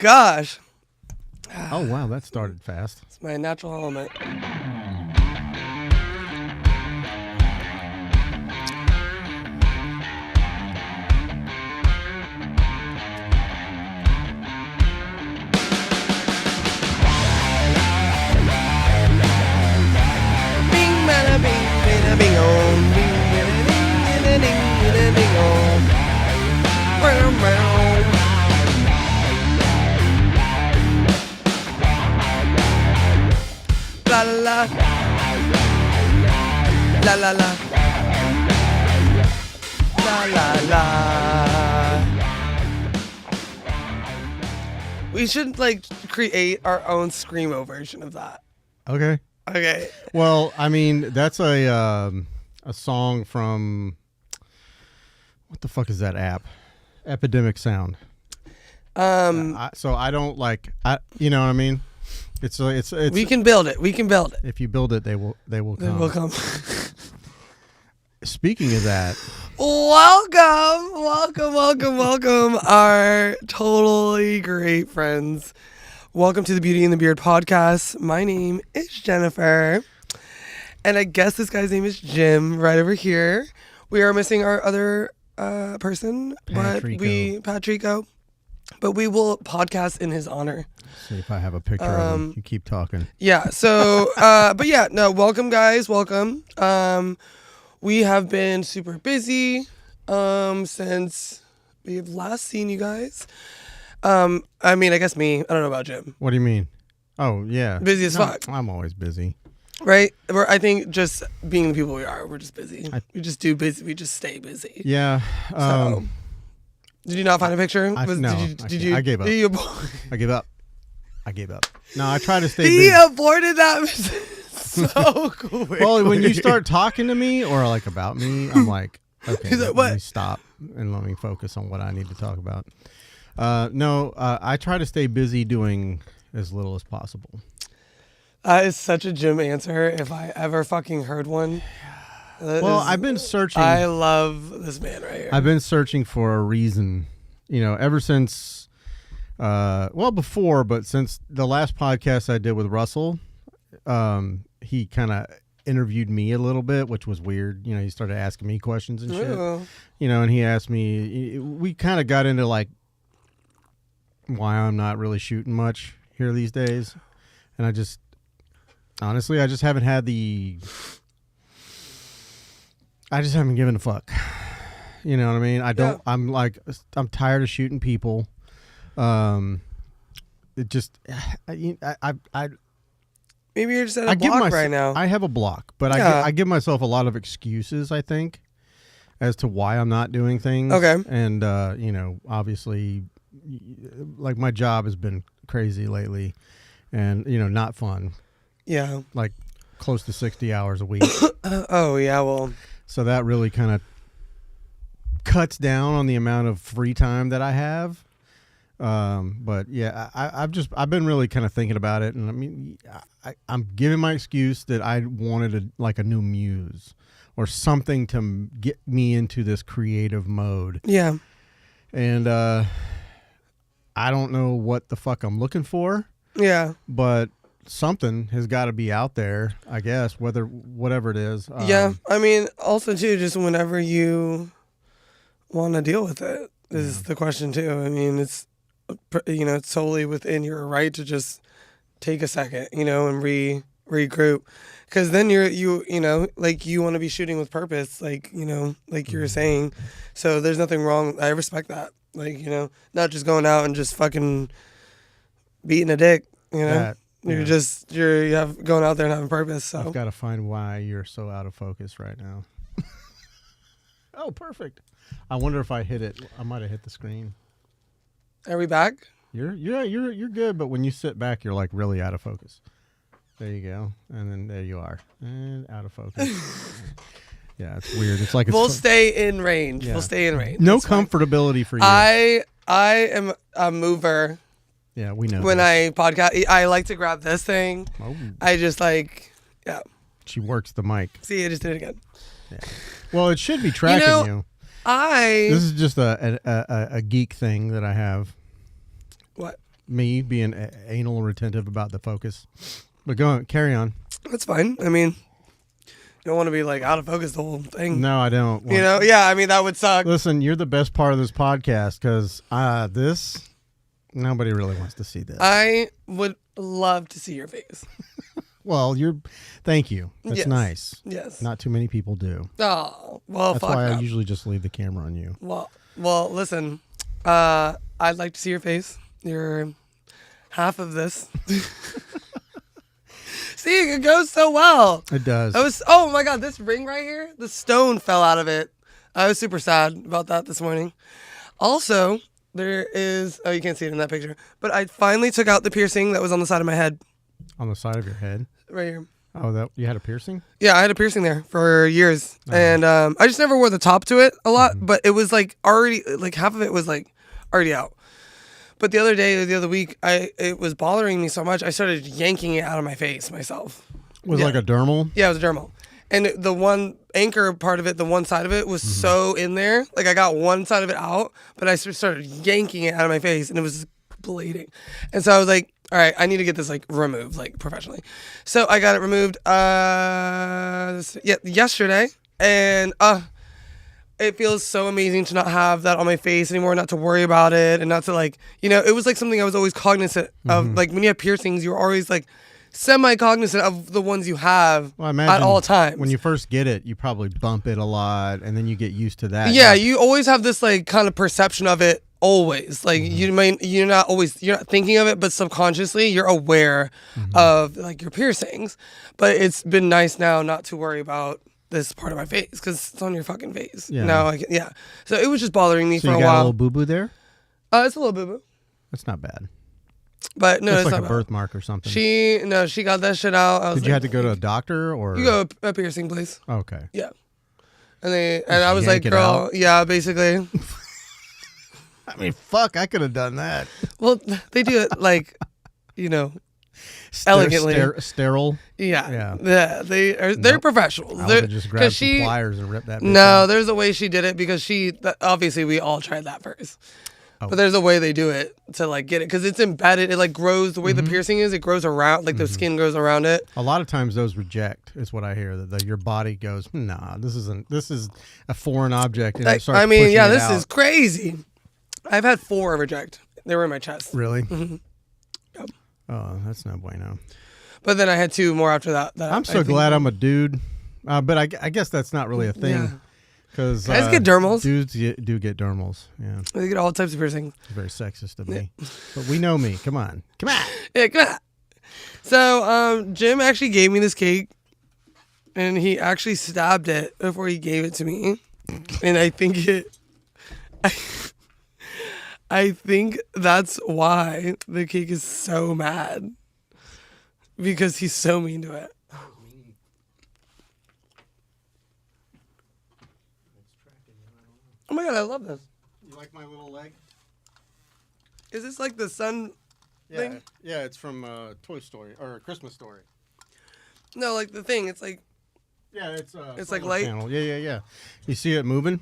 gosh. Oh, wow. That started fast. It's my natural element. Bing, bada, bing, bada, bing, oh. Bing, bada, ding, bada, ding, bada, ding, oh. Brown, brown. La la la. La la la. La la la. We should like create our own screamo version of that. Okay. Okay. Well, I mean, that's a song from, what the fuck is that app? Epidemic Sound. So I don't like, you know what I mean? It's we can build it. We can build it. If you build it, they will come. They will come. Speaking of that, welcome, our totally great friends. Welcome to the Beauty and the Beard podcast. My name is Jennifer, and I guess this guy's name is Jim right over here. We are missing our other person, Patrico, but we will podcast in his honor. See if I have a picture of him. You keep talking. Yeah. So, but yeah, no. Welcome, guys. Welcome. We have been super busy since we've last seen you guys. I mean, I guess me. I don't know about Jim. What do you mean? Oh yeah, busy as fuck. I'm always busy. Right? I think just being the people we are, we're just busy. We just do busy. We just stay busy. Yeah. So, did you not find a picture? I gave up. I gave up. No, I try to stay busy. He aborted that so quickly. Well, when you start talking to me or like about me, I'm like, okay, He's like, what? Let me stop and let me focus on what I need to talk about. I try to stay busy doing as little as possible. That is such a Jim answer if I ever fucking heard one. I've been searching. I love this man right here. I've been searching for a reason, ever since, before, but since the last podcast I did with Russell, he kind of interviewed me a little bit, which was weird. He started asking me questions and shit, and he asked me, we kind of got into like why I'm not really shooting much here these days. And I just haven't had I just haven't given a fuck. You know what I mean? I'm tired of shooting people. It just, maybe you're just at a block right now. I have a block, but I give myself a lot of excuses, I think, as to why I'm not doing things. Okay. And, obviously, like my job has been crazy lately and, not fun. Yeah. Like close to 60 hours a week. Oh, yeah. Well, so that really kind of cuts down on the amount of free time that I have. But yeah, I've been really kind of thinking about it, and I mean, I'm giving my excuse that I wanted a new muse or something to get me into this creative mode. Yeah. And I don't know what the fuck I'm looking for. Yeah. But something has got to be out there, I guess, whatever it is. Yeah. I mean, also too, just whenever you want to deal with it is the question too. I mean, it's totally within your right to just take a second, and regroup, because then you want to be shooting with purpose, like you were saying. So there's nothing wrong. I respect that. Not just going out and just fucking beating a dick. You're going out there and having purpose. So I've got to find why you're so out of focus right now. Oh, perfect. I wonder if I hit it. I might have hit the screen. Are we back? You're good, but when you sit back, you're like really out of focus. There you go, and then there you are, and out of focus. Yeah, it's weird. It's like we'll stay in range. Yeah. We'll stay in range. No comfortability for you. I am a mover. Yeah, we know. When I podcast, I like to grab this thing. Oh. I just yeah. She works the mic. See, I just did it again. Yeah. Well, it should be tracking you. This is just a geek thing that I have. What? me being anal and retentive about the focus. But go on, carry on. That's fine. I mean, you don't want to be like out of focus the whole thing. No, I don't. You know? Yeah, I mean, that would suck. Listen, you're the best part of this podcast because this, nobody really wants to see this. I would love to see your face. Well, thank you. That's nice. Yes. Not too many people do. Oh, well, That's fuck why no. I usually just leave the camera on you. Well, listen, I'd like to see your face. You're half of this. See, it goes so well. It does. Oh my God, this ring right here, the stone fell out of it. I was super sad about that this morning. Also, there is, oh, you can't see it in that picture, but I finally took out the piercing that was on the side of my head. On the side of your head? Right here. Oh, you had a piercing? Yeah, I had a piercing there for years. And I just never wore the top to it a lot, but it was like already, like half of it was like already out. But the other week, it was bothering me so much, I started yanking it out of my face myself. Was it like a dermal? Yeah, it was a dermal. And the one anchor part of it, the one side of it was so in there. Like I got one side of it out, but I started yanking it out of my face and it was bleeding. And so I was like, all right, I need to get this like removed, like professionally. So I got it removed yesterday. And it feels so amazing to not have that on my face anymore, not to worry about it and not to like, it was like something I was always cognizant of. Like when you have piercings, you're always like semi-cognizant of the ones you have at all times. When you first get it, you probably bump it a lot and then you get used to that. Yeah, you always have this like kind of perception of it always. Like you're not thinking of it, but subconsciously you're aware of like your piercings. But it's been nice now not to worry about this part of my face because it's on your fucking face. Yeah. Now so it was just bothering me for a you got while. a little boo-boo there? It's a little boo-boo. That's not bad. But no, it's like not a bad. birthmark or something. She got that shit out. Did you have to go to a doctor or? You go to a piercing place. Okay. Yeah. And I was like, yank it girl, out? yeah, basically. I mean, fuck, I could have done that. Well, they do it like, elegantly. Sterile. Yeah. They're Nope. professionals. I would have just grabbed some pliers and ripped that bitch out. There's a way she did it because obviously we all tried that first. Oh. But there's a way they do it to like get it because it's embedded. It like grows the way the piercing is. It grows around, like the skin goes around it. A lot of times those reject is what I hear. That your body goes, nah, this is a foreign object. And it starts pushing it this out. is crazy. I've had 4 reject. They were in my chest. Really? Mm-hmm. Yep. Oh, that's no bueno. But then I had 2 more after that. I'm so glad I'm a dude. But I guess that's not really a thing. Yeah. Because guys get dermals. Dudes do get dermals. Yeah. They get all types of piercings. It's very sexist of me. But we know me. Come on. Yeah, come on. So Jim actually gave me this cake. And he actually stabbed it before he gave it to me. And I think I think that's why the cake is so mad. Because he's so mean to it. Oh my God, I love this. You like my little leg? Is this like the sun thing? Yeah, it's from Toy Story or Christmas Story. No, like the thing. It's like, Yeah, it's like light? panel. Yeah. You see it moving?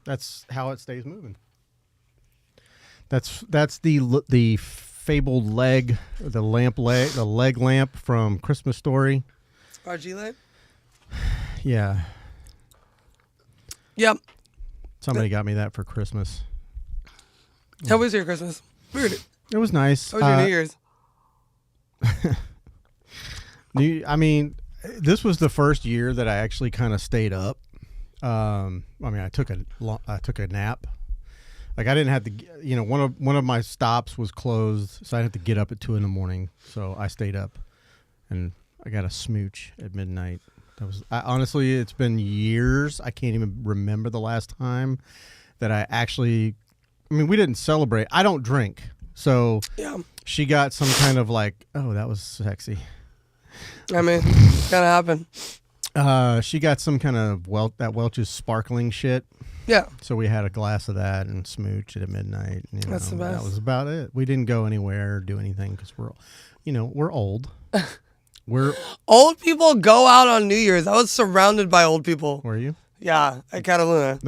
That's how it stays moving. That's the fabled leg, the leg lamp from Christmas Story. RG light? Yeah. Yep. Somebody got me that for Christmas. How was your Christmas? Weird. It was nice. How was your New Year's? I mean, this was the first year that I actually kind of stayed up. I took a nap. Like I didn't have to, one of my stops was closed, so I had to get up at 2 a.m. So I stayed up, and I got a smooch at midnight. Honestly, it's been years. I can't even remember the last time that I actually. I mean, we didn't celebrate. I don't drink, so Yeah. she got some kind of like, oh, that was sexy. I mean, it's gotta happen. She got some kind of Welch's sparkling shit. Yeah. So we had a glass of that and smooch at midnight. That's the best. That was about it. We didn't go anywhere or do anything because we're old. Old people go out on New Year's. I was surrounded by old people. Were you? Yeah, at Cataluna.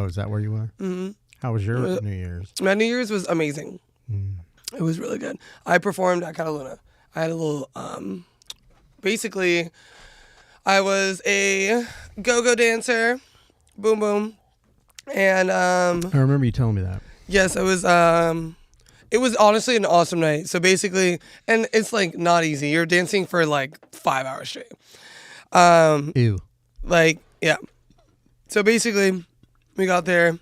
Is that where you were? Mm-hmm. How was your New Year's? My New Year's was amazing. It was really good. I performed at Cataluna. I had a little, basically, I was a go-go dancer, boom, boom. And, I remember you telling me that. yes, it was honestly an awesome night. So basically, and it's like not easy. You're dancing for like 5 hours straight. Ew. Like, yeah. So basically, we got there.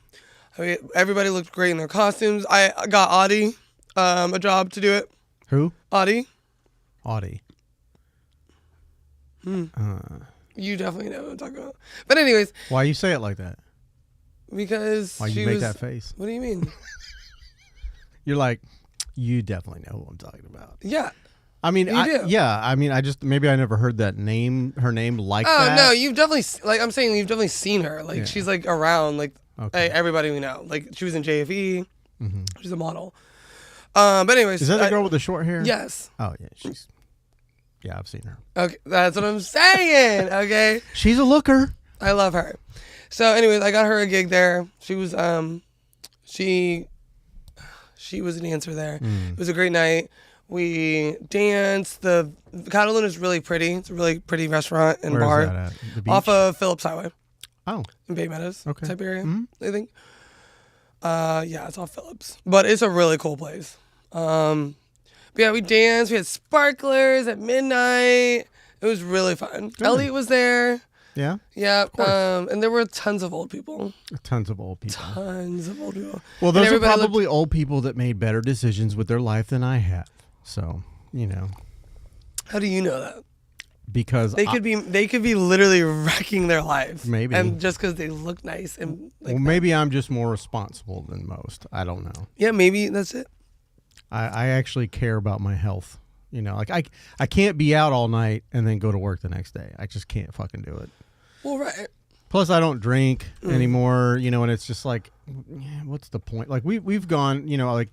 Everybody looked great in their costumes. I got Audie a job to do it. Who? Audie. You definitely know what I'm talking about. But anyways. Why you say it like that? Because why you make that face? What do you mean? You're like, you definitely know who I'm talking about. Yeah. I mean, do. I mean, I just maybe I never heard that name, her name like that. that. Oh no, you've definitely I'm saying you've definitely seen her. Like she's like around, like everybody we know. Like she was in JFE. Mm-hmm. She's a model. But anyways, is that the girl with the short hair? Yes. Oh yeah, yeah, I've seen her. Okay, that's what I'm saying. Okay. She's a looker. I love her. So anyways, I got her a gig there. She was she was a dancer there. It was a great night. We danced. The Cataluna is really pretty. It's a really pretty restaurant and bar. Where is that at? The beach? Off of Phillips Highway. Oh. In Bay Meadows type area, Mm-hmm. I think. Yeah, it's off Phillips. But it's a really cool place. But yeah, we danced. We had sparklers at midnight. It was really fun. Good. Elliot was there. Yeah? Yeah. And there were tons of old people. Tons of old people. Well, those are probably old people that made better decisions with their life than I have. So, you know. How do you know that? Because they could be literally wrecking their lives. Maybe. And just because they look nice and like maybe I'm just more responsible than most. I don't know. Yeah, maybe that's it. I actually care about my health. You know, like I can't be out all night and then go to work the next day. I just can't fucking do it. Well, right. Plus, I don't drink anymore, you know, and it's just like, what's the point? Like, we've gone, you know, like,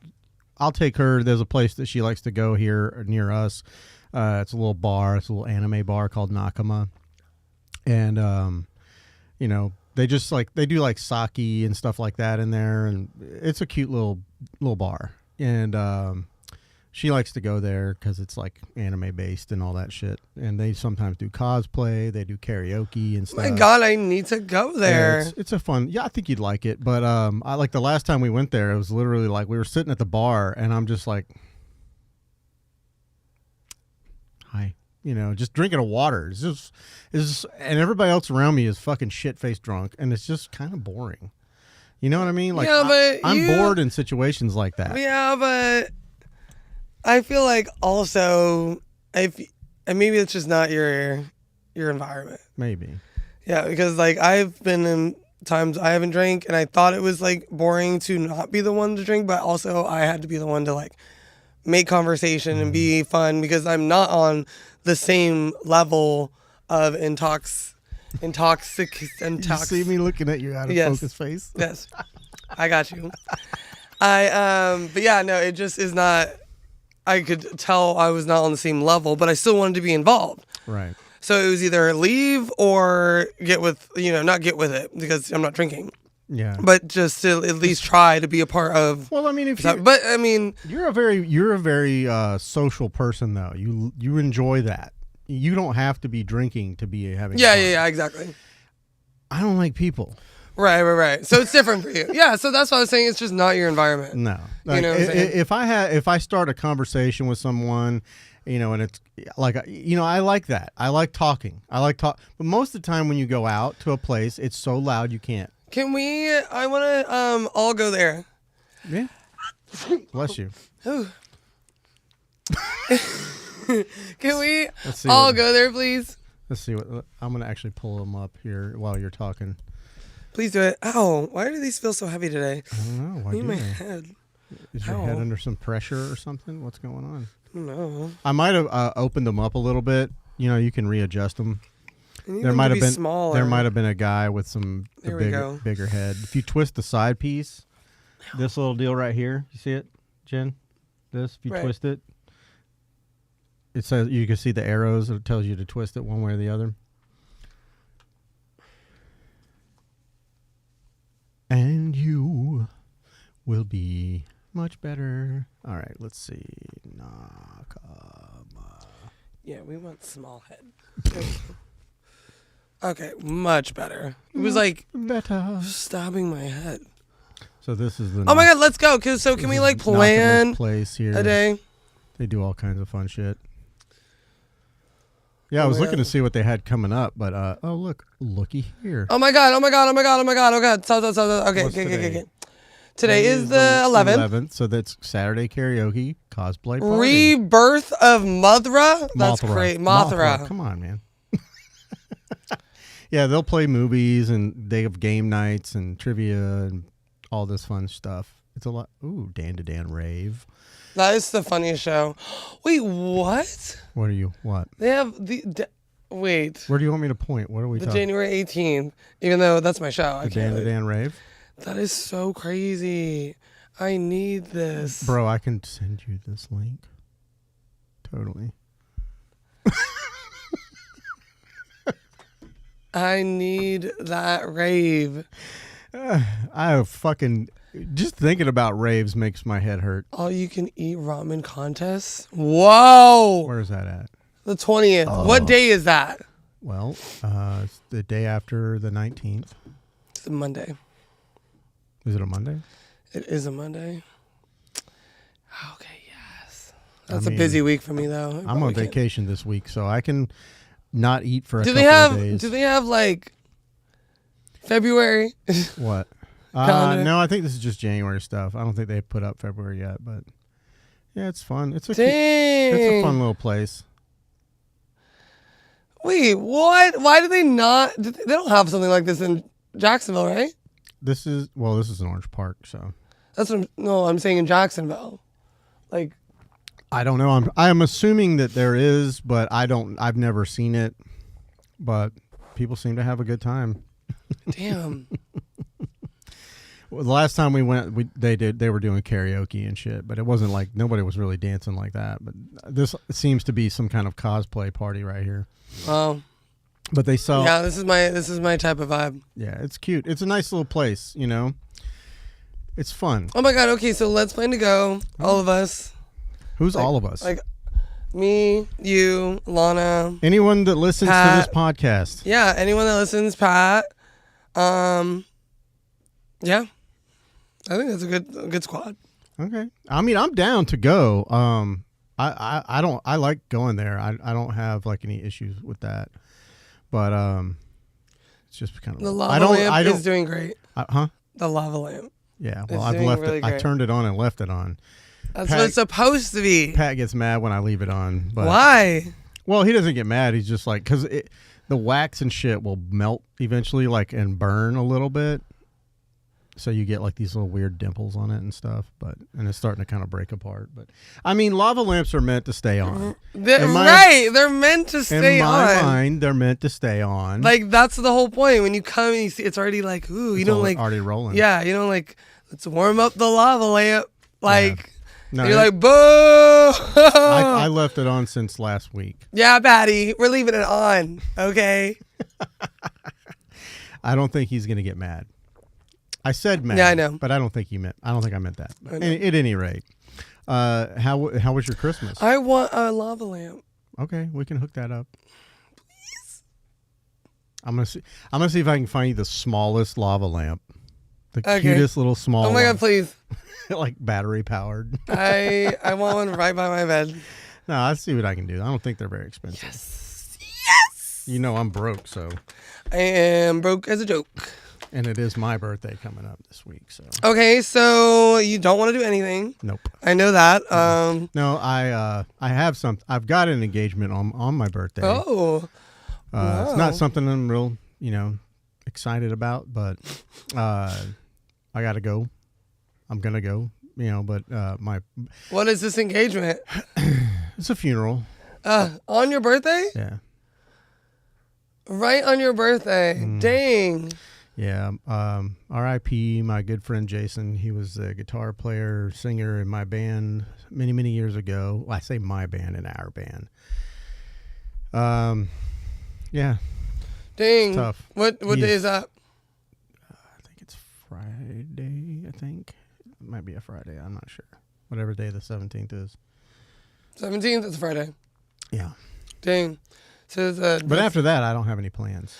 I'll take her. There's a place that she likes to go here near us. It's a little bar. It's a little anime bar called Nakama. And, you know, they just like, they do like sake and stuff like that in there. And it's a cute little bar. And she likes to go there because it's like anime based and all that shit. And they sometimes do cosplay. They do karaoke and stuff. My God, I need to go there. Yeah, it's a fun. Yeah, I think you'd like it. But I like the last time we went there, it was literally like we were sitting at the bar, and I'm just like, hi, you know, just drinking a water. It's just, and everybody else around me is fucking shit faced drunk, and it's just kind of boring. You know what I mean? Like, yeah, but I'm bored in situations like that. Yeah, but I feel like also, and maybe it's just not your environment. Maybe. Yeah, because like I've been in times I haven't drank, and I thought it was like boring to not be the one to drink, but also I had to be the one to like make conversation and be fun because I'm not on the same level of intox. You see me looking at you out of focus face? Yes. I got you. But yeah, no, it just is not, I could tell I was not on the same level, but I still wanted to be involved. Right. So it was either leave or not get with it because I'm not drinking. Yeah. But just to at least try to be a part of. Well, I mean, you're a very social person though. You enjoy that. You don't have to be drinking to be having fun. Yeah, exactly. I don't like people. Right. So it's different for you. Yeah, so that's what I was saying. It's just not your environment. No. Like, you know what I'm saying? If I start a conversation with someone, you know, and it's like, you know, I like that. I like talking. But most of the time when you go out to a place, it's so loud you can't. I want to all go there. Yeah. Bless you. Ooh. Can we all go there, please? Let's see what I'm going to actually pull them up here while you're talking. Please do it. Ow! Why do these feel so heavy today? I don't know. Why do my they? head. Is your head under some pressure or something? What's going on? I don't know. I might have opened them up a little bit. You know, you can readjust them. There might have been smaller. There might have been a guy with bigger head. If you twist the side piece, this little deal right here, you see it, Jen? This, if you twist it, it says you can see the arrows. It tells you to twist it one way or the other. And you will be Much better. All right, let's see. Nakama. Yeah, we want small head. Okay, much better. It was like better stabbing my head. So this is the. Oh my god, let's go! So can we like plan place here a day? They do all kinds of fun shit. Yeah, I was looking to see what they had coming up, but oh look, looky here. Oh my god! Stop. Okay. Today is the 11th. So that's Saturday karaoke cosplay party. Rebirth of Mothra. That's great. Mothra. Come on, man. Yeah, they'll play movies and they have game nights and trivia and all this fun stuff. It's a lot. Ooh, Dan to Dan rave. That is the funniest show. Wait, what? What? They have wait. Where do you want me to point? What are we talking? January 18th. Even though that's my show. The Dan to Dan rave? That is so crazy. I need this. Bro, I can send you this link. Totally. I need that rave. I fucking... Just thinking about raves makes my head hurt. All you can eat ramen contests? Whoa! Where is that at? The 20th. Oh. What day is that? Well, it's the day after the 19th. It's a Monday. Is it a Monday? It is a Monday. Okay, yes. That's a busy week for me, though. I'm on vacation this week, so I can not eat for a couple of days. Do they have, like, February? What? No, I think this is just January stuff. I don't think they've put up February yet, but yeah, it's fun. It's a fun little place. Wait, what? Why do they not? They don't have something like this in Jacksonville, right? This is an Orange Park, so that's what I'm saying in Jacksonville. Like, I don't know. I'm assuming that there is, but I've never seen it. But people seem to have a good time. Damn. Well, the last time we went, they were doing karaoke and shit, but it wasn't like nobody was really dancing like that. But this seems to be some kind of cosplay party right here. Oh, but they sell. Yeah, this is my type of vibe. Yeah, it's cute. It's a nice little place, you know. It's fun. Oh my god. Okay, so let's plan to go. All of us. Who's all of us? Like me, you, Lana. Anyone that listens to this podcast. Yeah, anyone that listens, Pat. Yeah. I think that's a good squad. Okay. I mean, I'm down to go. I like going there. I don't have like any issues with that. But it's just kind of the lava lamp is doing great. The lava lamp. Yeah. Well, I've left it. I turned it on and left it on. That's what it's supposed to be. Pat gets mad when I leave it on. But why? Well, he doesn't get mad. He's just like, because the wax and shit will melt eventually, like, and burn a little bit. So you get like these little weird dimples on it and stuff, and it's starting to kind of break apart. But I mean, lava lamps are meant to stay on. They're meant to stay on. In my mind, they're meant to stay on. Like that's the whole point. When you come and you see it's already like, ooh, you don't like already rolling. Yeah, you don't like. Let's warm up the lava lamp. Like no, you're like, boo. I left it on since last week. Yeah, Patty, we're leaving it on. Okay. I don't think he's gonna get mad. I said mad. Yeah, I know. But I don't think I meant that. At any rate, how was your Christmas? I want a lava lamp. Okay, we can hook that up. Please. I'm gonna see if I can find you the smallest lava lamp. The cutest little small. Oh my god, please. Like battery powered. I want one right by my bed. No, I'll see what I can do. I don't think they're very expensive. Yes. You know I'm broke, so. I am broke as a joke. And it is my birthday coming up this week, so. Okay, so you don't want to do anything. Nope. I know that. No, I have some. I've got an engagement on my birthday. Oh. Wow. It's not something I'm real, excited about, but I got to go. I'm gonna go. But my. What is this engagement? It's a funeral. On your birthday? Yeah. Right on your birthday. Dang. Yeah, R.I.P. my good friend Jason. He was a guitar player, singer in my band many, many years ago. Well, I say my band and our band. Yeah. Dang. It's tough. What day is that? I think it's Friday, might be a Friday. I'm not sure. Whatever day the 17th is. 17th is Friday. Yeah. Dang. So but after that, I don't have any plans.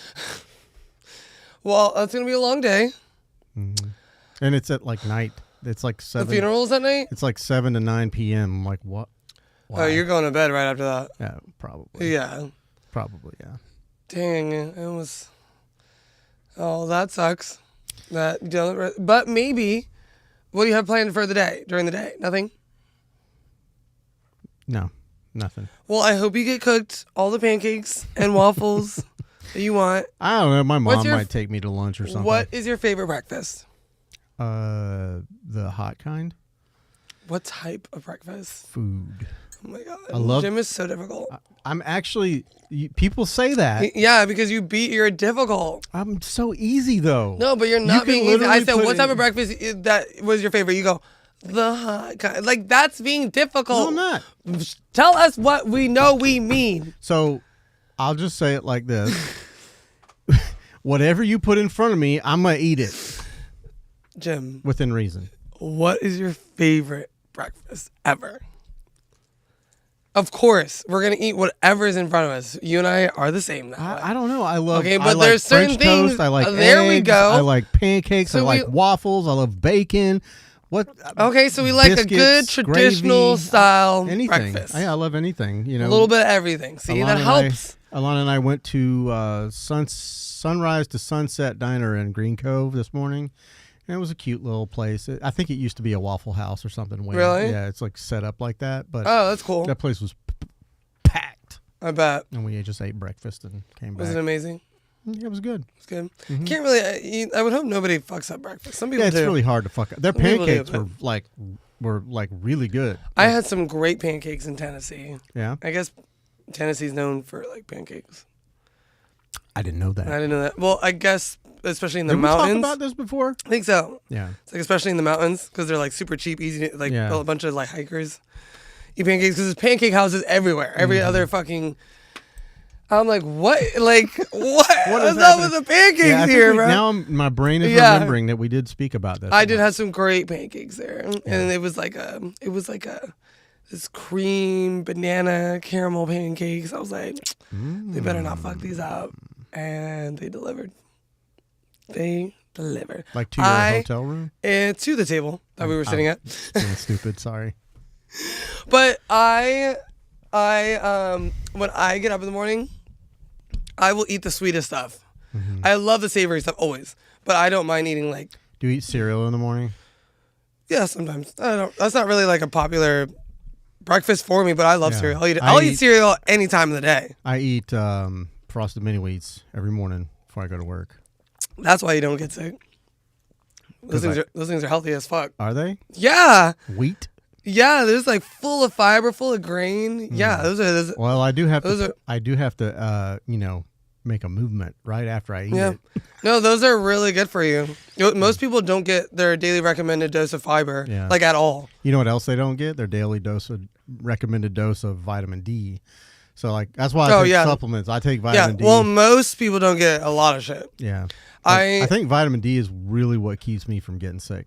Well, it's gonna be a long day. Mm-hmm. And it's at like night. It's like 7. The funeral's at night. It's like 7 to 9 p.m. I'm like, what? Why? Oh, you're going to bed right after that. Yeah, probably. Yeah. Probably, yeah. Dang, it was. Oh, that sucks. But maybe. What do you have planned for the day? During the day? Nothing. No, nothing. Well, I hope you get cooked all the pancakes and waffles that you want. I don't know. My mom might take me to lunch or something. What is your favorite breakfast? The hot kind. What type of breakfast? Food. Oh my god, Jim is so difficult. I'm actually. People say that. Yeah, because you're difficult. I'm so easy though. No, but you're not being easy. I said, what type of breakfast that was your favorite? You go, the hot kind. Like that's being difficult. No, I'm not. Tell us what we know we mean. So, I'll just say it like this: whatever you put in front of me, I'm gonna eat it. Jim, within reason. What is your favorite breakfast ever? Of course, we're gonna eat whatever is in front of us. You and I are the same now. I don't know. I love. Okay, but I like there's certain French things. Toast. I like there eggs, we go. I like pancakes. So I like waffles. I love bacon. What? Okay, so we like biscuits, a good traditional gravy, style anything. breakfast. I love anything. You know, a little bit of everything. See, Alana that helps. Alana and I went to Sunrise to Sunset Diner in Green Cove this morning. And it was a cute little place. I think it used to be a Waffle House or something. Really? Yeah, it's like set up like that. But oh, that's cool. That place was packed. I bet. And we just ate breakfast and came back. Was it amazing? Yeah, it was good. It's good. Mm-hmm. Can't really. I would hope nobody fucks up breakfast. Some people do. It's really hard to fuck up. Their pancakes were really good. I had some great pancakes in Tennessee. Yeah. I guess Tennessee's known for like pancakes. I didn't know that. I didn't know that. Well, I guess especially in the Did mountains. we talk about this before? I think so. Yeah. It's like especially in the mountains because they're like super cheap, easy to a bunch of like hikers eat pancakes because there's pancake houses everywhere. Every other fucking. I'm like, what? Like, what? What is up with the pancakes here, bro? Now my brain is remembering that we did speak about this. I did have some great pancakes there, and it was like this cream banana caramel pancakes. I was like, they better not fuck these up, and they delivered. They delivered. Like to your hotel room? And to the table that we were sitting at. Stupid, sorry. But I when I get up in the morning, I will eat the sweetest stuff. Mm-hmm. I love the savory stuff always, but I don't mind eating like. Do you eat cereal in the morning? Yeah, sometimes. I don't. That's not really like a popular breakfast for me, but I love cereal. I'll eat cereal any time of the day. I eat Frosted Mini Wheats every morning before I go to work. That's why you don't get sick. Those things are healthy as fuck. Are they? Yeah. Wheat? Yeah, there's like full of fiber, full of grain. Yeah, those are. Well, I do have to make a movement right after I eat it. No, those are really good for you. Most people don't get their daily recommended dose of fiber, like at all. You know what else they don't get? Their daily recommended dose of vitamin D. So like that's why I take supplements. I take vitamin D. Well, most people don't get a lot of shit. Yeah. I think vitamin D is really what keeps me from getting sick.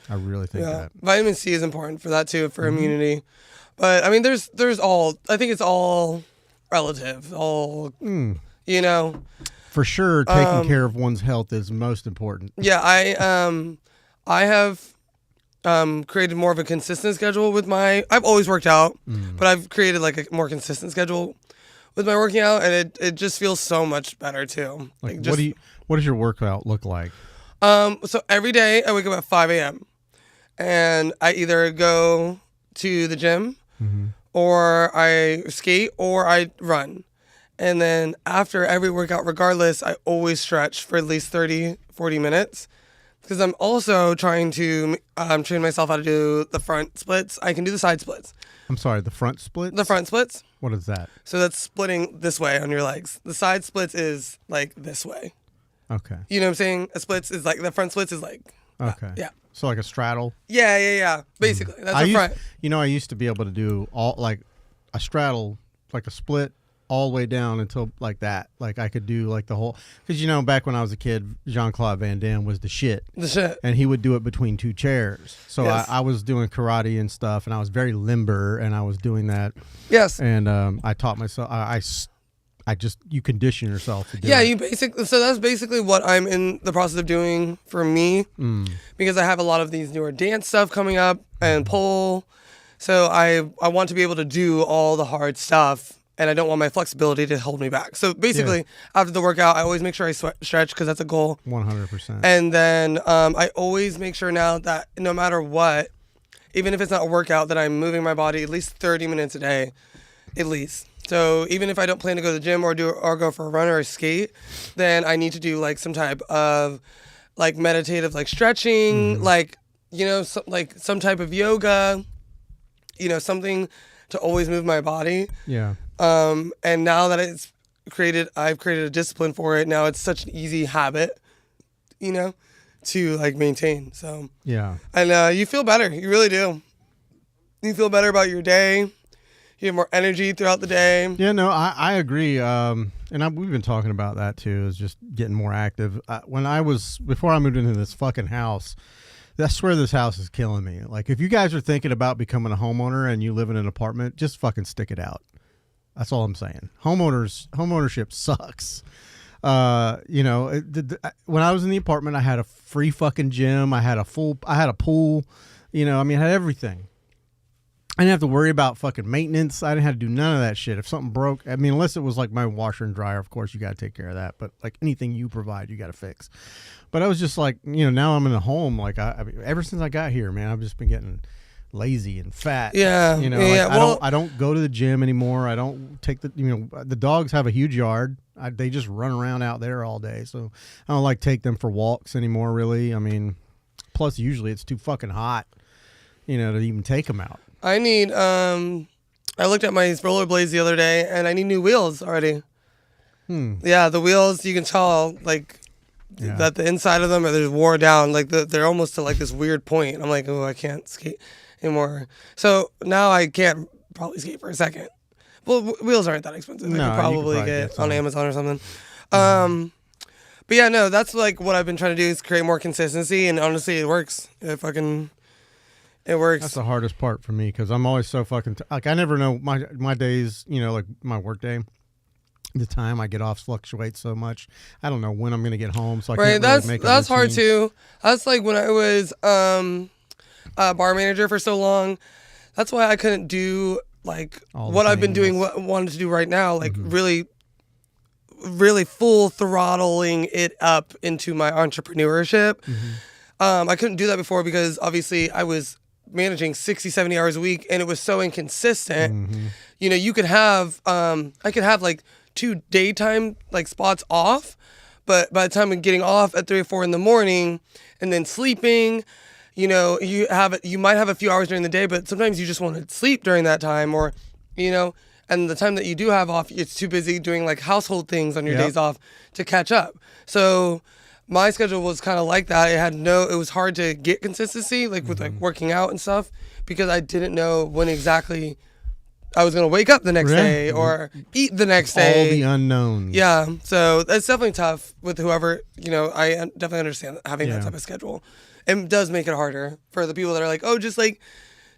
I really think that. Vitamin C is important for that too, for immunity. But I mean, I think it's all relative. You know. For sure, taking care of one's health is most important. Yeah, I have created more of a consistent schedule with I've always worked out, but I've created like a more consistent schedule with my working out, and it just feels so much better too. Like what does your workout look like? So every day I wake up at 5 a.m. and I either go to the gym or I skate or I run. And then after every workout, regardless, I always stretch for at least 30, 40 minutes. Because I'm also trying to train myself how to do the front splits. I can do the side splits. I'm sorry, the front splits? The front splits. What is that? So that's splitting this way on your legs. The side splits is like this way. Okay. You know what I'm saying? A splits is like, the front splits is like. Okay. Yeah. So like a straddle? Yeah. Basically. That's a front. I used to be able to do all like a straddle, like a split, all the way down until like that. Like I could do like the whole, because back when I was a kid, Jean-Claude Van Damme was the shit. The shit. And he would do it between two chairs. So Yes. I was doing karate and stuff, and I was very limber, and I was doing that. Yes. And I taught myself. I just, you condition yourself to do Yeah, it. so that's basically what I'm in the process of doing for me, Mm. because I have a lot of these newer dance stuff coming up and pole. So I want to be able to do all the hard stuff, and I don't want my flexibility to hold me back. So basically, after the workout, I always make sure I stretch, because that's a goal. 100%. And then I always make sure now that no matter what, even if it's not a workout, that I'm moving my body at least 30 minutes a day, at least. So even if I don't plan to go to the gym or go for a run or a skate, then I need to do like some type of like meditative, like stretching, like, like some type of yoga, something to always move my body. Yeah. And now that I've created a discipline for it. Now it's such an easy habit, to like maintain. So Yeah. and you feel better. You really do. You feel better about your day. You have more energy throughout the day. Yeah, no, I agree. We've been talking about that too, is just getting more active. Before I moved into this fucking house, I swear this house is killing me. Like, if you guys are thinking about becoming a homeowner and you live in an apartment, just fucking stick it out. That's all I'm saying. Homeownership sucks. When I was in the apartment, I had a free fucking gym. I had a pool. I had everything. I didn't have to worry about fucking maintenance. I didn't have to do none of that shit. If something broke, unless it was like my washer and dryer, of course you got to take care of that. But like anything you provide, you got to fix. But I was just like, now I'm in a home. Like ever since I got here, man, I've just been getting lazy and fat. Yeah. I don't go to the gym anymore. I don't take the dogs have a huge yard. They just run around out there all day. So I don't like take them for walks anymore, really. Plus usually it's too fucking hot, to even take them out. I need, I looked at my rollerblades the other day, and I need new wheels already. Yeah, the wheels, you can tell, like, that the inside of them are just wore down. Like, they're almost to, like, this weird point. I'm like, oh, I can't skate anymore. So now I can't probably skate for a second. Well, wheels aren't that expensive. No, I could probably get on Amazon or something. But yeah, no, that's, like, what I've been trying to do is create more consistency, and honestly, it works. It works. That's the hardest part for me, because I'm always so fucking like, I never know my days, like my work day, the time I get off fluctuates so much. I don't know when I'm going to get home, so I can't really make that's a hard routine. too. That's like when I was a bar manager for so long. That's why I couldn't do like what I've been doing, what I wanted to do right now, like really full throttling it up into my entrepreneurship. I couldn't do that before because obviously I was managing 60, 70 hours a week, and it was so inconsistent. You could have, I could have like 2 daytime like spots off, but by the time I'm getting off at 3 or 4 in the morning and then sleeping, you might have a few hours during the day, but sometimes you just want to sleep during that time, or, and the time that you do have off, it's too busy doing like household things on your days off to catch up. So my schedule was kind of like that. It was hard to get consistency, like with like working out and stuff, because I didn't know when exactly I was going to wake up the next day or eat the next day. All the unknowns. Yeah. So that's definitely tough with whoever, I definitely understand having that type of schedule. It does make it harder for the people that are like, oh, just like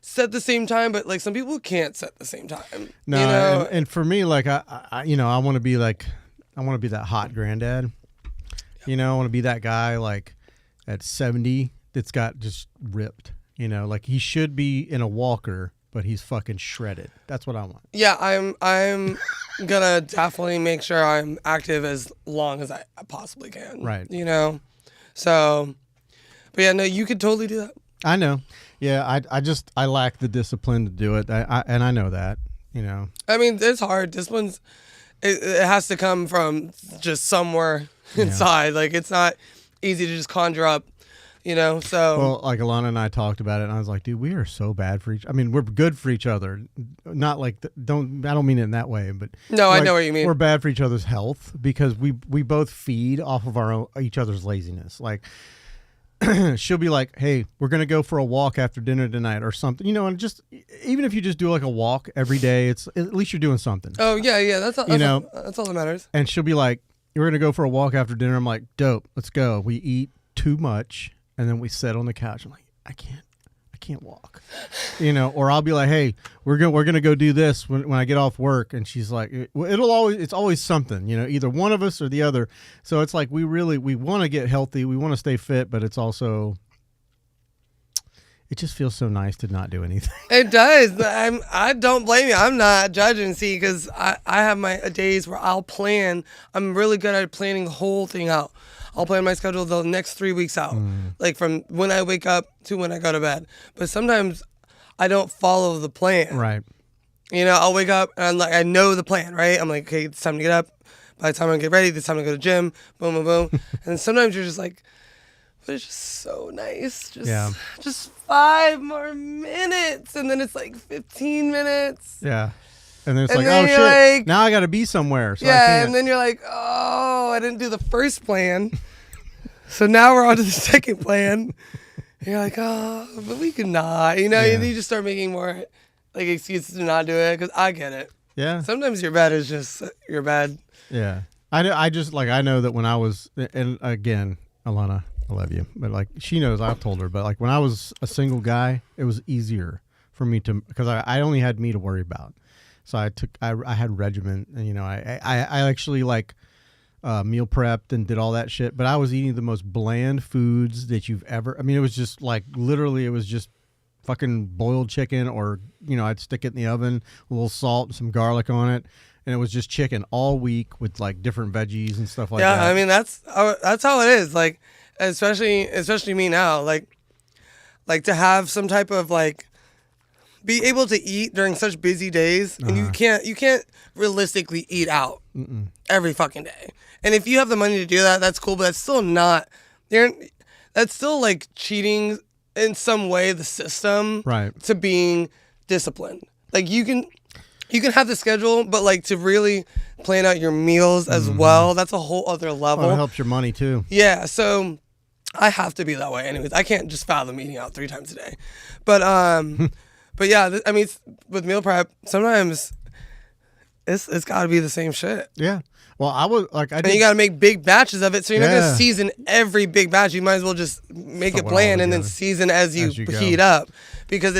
set the same time. But like some people can't set the same time. No. And for me, like, I want to be like, I want to be that hot granddad. I want to be that guy like at 70 that's got just ripped, like he should be in a walker, but he's fucking shredded. That's what I want. Yeah, I'm gonna definitely make sure I'm active as long as I possibly can. Right. So, but yeah, no, you could totally do that. I know. Yeah, I lack the discipline to do it. And I know that, I mean, it's hard. Discipline's, it has to come from just somewhere inside. Like, it's not easy to just conjure up, so. Well, like Alana and I talked about it, and I was like, dude, we are so bad for we're good for each other. Not like, I don't mean it in that way, but. No, like, I know what you mean. We're bad for each other's health because we both feed off of each other's laziness. Like, she'll be like, "Hey, we're gonna go for a walk after dinner tonight, or something," and just even if you just do like a walk every day, it's at least you're doing something. Oh yeah, that's all, that's all that matters. And she'll be like, "We're gonna go for a walk after dinner." I'm like, "Dope, let's go." We eat too much, and then we sit on the couch. I'm like, I can't walk, or I'll be like, "Hey, we're gonna go do this when I get off work," and she's like, it's always something, either one of us or the other. So it's like we want to get healthy, we want to stay fit, but it's also, it just feels so nice to not do anything. It does. I don't blame you. I'm not judging, see, because I have my days where I'll plan. I'm really good at planning the whole thing out. I'll plan my schedule the next 3 weeks out, like from when I wake up to when I go to bed. But sometimes I don't follow the plan. Right. I'll wake up and I'm like, I know the plan, right? I'm like, okay, it's time to get up. By the time I get ready, it's time to go to the gym. Boom, boom, boom. And then sometimes you're just like, but it's just so nice. Just 5 more minutes. And then it's like 15 minutes. Yeah. And then it's and like, then oh, shit, like, now I got to be somewhere. So yeah, and then you're like, oh, I didn't do the first plan. So now we're on to the second plan. And you're like, oh, but we could not. You just start making more like excuses to not do it, because I get it. Yeah. Sometimes your bed is just your bed. Yeah. I just, like, I know that when I was, and again, Alana, I love you, but like, she knows, I've told her, but like when I was a single guy, it was easier for me to, because I only had me to worry about. So I had regimen, and I actually like meal prepped and did all that shit. But I was eating the most bland foods that you've ever. I mean, it was just like literally, it was just fucking boiled chicken, or I'd stick it in the oven, a little salt, and some garlic on it, and it was just chicken all week with like different veggies and stuff like that. Yeah, I mean that's how it is. Like especially me now, like to have some type of like. Be able to eat during such busy days, and you can't realistically eat out every fucking day. And if you have the money to do that, that's cool, but that's still not. That's still like cheating in some way the system, right, to being disciplined. Like you can have the schedule, but like to really plan out your meals as well, that's a whole other level. Well, it helps your money too. Yeah, so I have to be that way anyways. I can't just fathom eating out 3 times a day, but But yeah, I mean, with meal prep, sometimes it's got to be the same shit. Yeah. Well, I was like, and you got to make big batches of it, so you're not gonna season every big batch. You might as well just make it bland and then season as you heat up, because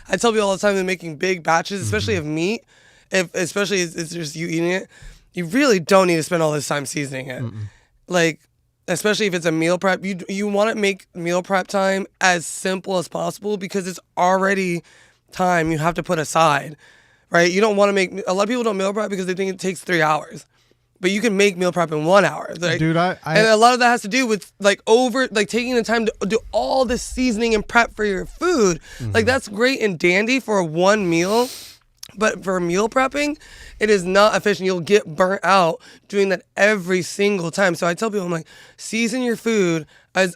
I tell people all the time that making big batches, especially of meat, especially it's just you eating it, you really don't need to spend all this time seasoning it. Like. Especially if it's a meal prep, you want to make meal prep time as simple as possible, because it's already time you have to put aside, right? You don't want to make, a lot of people don't meal prep because they think it takes 3 hours, but you can make meal prep in 1 hour. Like, dude, and a lot of that has to do with taking the time to do all this seasoning and prep for your food. Like that's great and dandy for one meal. But for meal prepping, it is not efficient. You'll get burnt out doing that every single time. So I tell people, I'm like, season your food as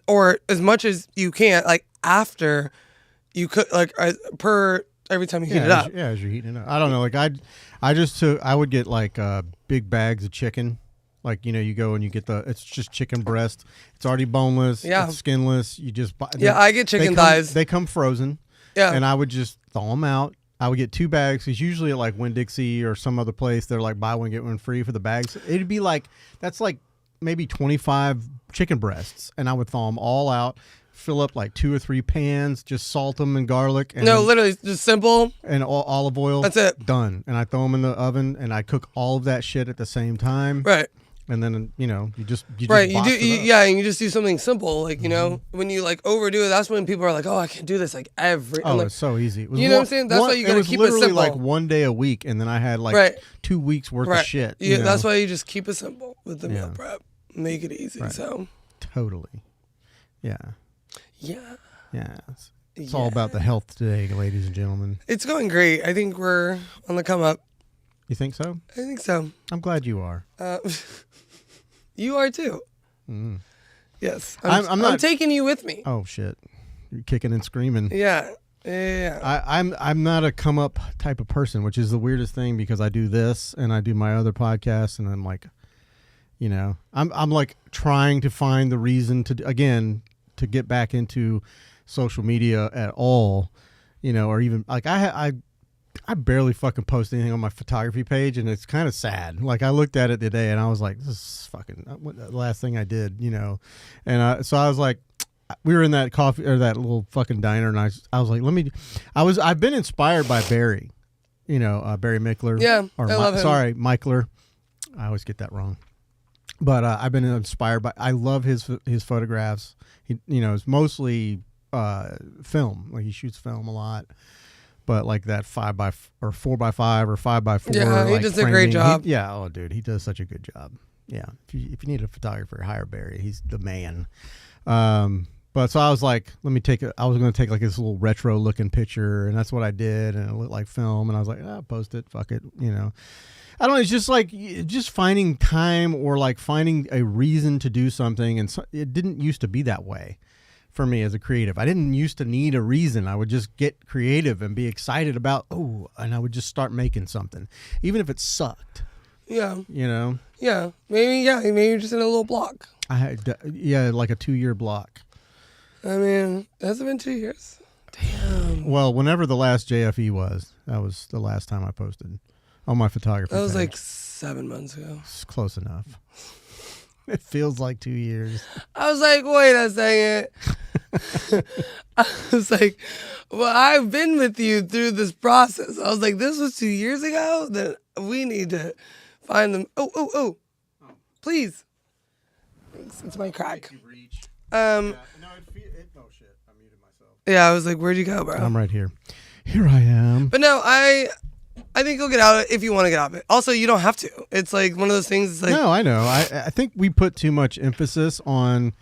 much as you can, like after you cook, like every time you heat it up. As you're heating it up. I don't know. Like I would get like big bags of chicken. Like, you go and you get it's just chicken breast. It's already boneless. Yeah. It's skinless. You just buy. Yeah, I get chicken thighs. They come frozen. Yeah. And I would just thaw them out. I would get 2 bags, because usually at like Winn-Dixie or some other place, they're like buy one, get one free for the bags. It'd be like, that's like maybe 25 chicken breasts. And I would thaw them all out, fill up like 2 or 3 pans, just salt them and garlic. And literally just simple. And olive oil. That's it. Done. And I throw them in the oven, and I cook all of that shit at the same time. Right. And then, you just right. You do. And you just do something simple. Like, when you like overdo it, that's when people are like, oh, I can do this like every. Like, it's so easy. You know what I'm saying? That's why you got to keep it simple. It was literally like 1 day a week, and then I had like 2 weeks worth of shit. Yeah, that's why you just keep it simple with the meal prep. Make it easy. Right. So. Totally. Yeah. Yeah. Yeah. It's all about the health today, ladies and gentlemen. It's going great. I think we're on the come up. You think so? I think so. I'm glad you are. You are too. Yes. I'm taking you with me. Oh shit! You're kicking and screaming. Yeah. I'm not a come up type of person, which is the weirdest thing, because I do this and I do my other podcasts, and I'm like, I'm like trying to find the reason to to get back into social media at all, or even like I barely fucking post anything on my photography page, and it's kind of sad. Like I looked at it today and I was like, this is fucking the last thing I did, and so I was like, we were in that coffee or that little fucking diner, and I was like, I've been inspired by Barry, Barry Mickler. Yeah, I love him. Sorry, Mickler. I always get that wrong. But I've been inspired by. I love his photographs. He, it's mostly film. Like he shoots film a lot. But like that 5x or 4x5 or 5x4. Yeah, he does a great job. Oh, dude, he does such a good job. Yeah, if you need a photographer, hire Barry. He's the man. But so I was like, I was going to take like this little retro looking picture, and that's what I did, and it looked like film, and I was like, post it, fuck it, I don't know. It's just like just finding time or like finding a reason to do something, and so, it didn't used to be that way for me as a creative. I didn't used to need a reason. I would just get creative and be excited about and I would just start making something, even if it sucked. Yeah. Yeah, maybe you're just in a little block. I had like a 2-year block. I mean, has it been 2 years? Damn. Well, whenever the last JFE was, that was the last time I posted on my photography. That was page. like 7 months ago. It's close enough. It feels like 2 years. I was like, wait a second. I was like, well, I've been with you through this process. I was like, this was 2 years ago? Then we need to find them. Oh. Please. It's my crack. Shit. I muted myself. Yeah, I was like, where'd you go, bro? I'm right here. Here I am. But no, I think you'll get out of it if you want to get out of it. Also, you don't have to. It's like one of those things. It's like, no, I know. I think we put too much emphasis on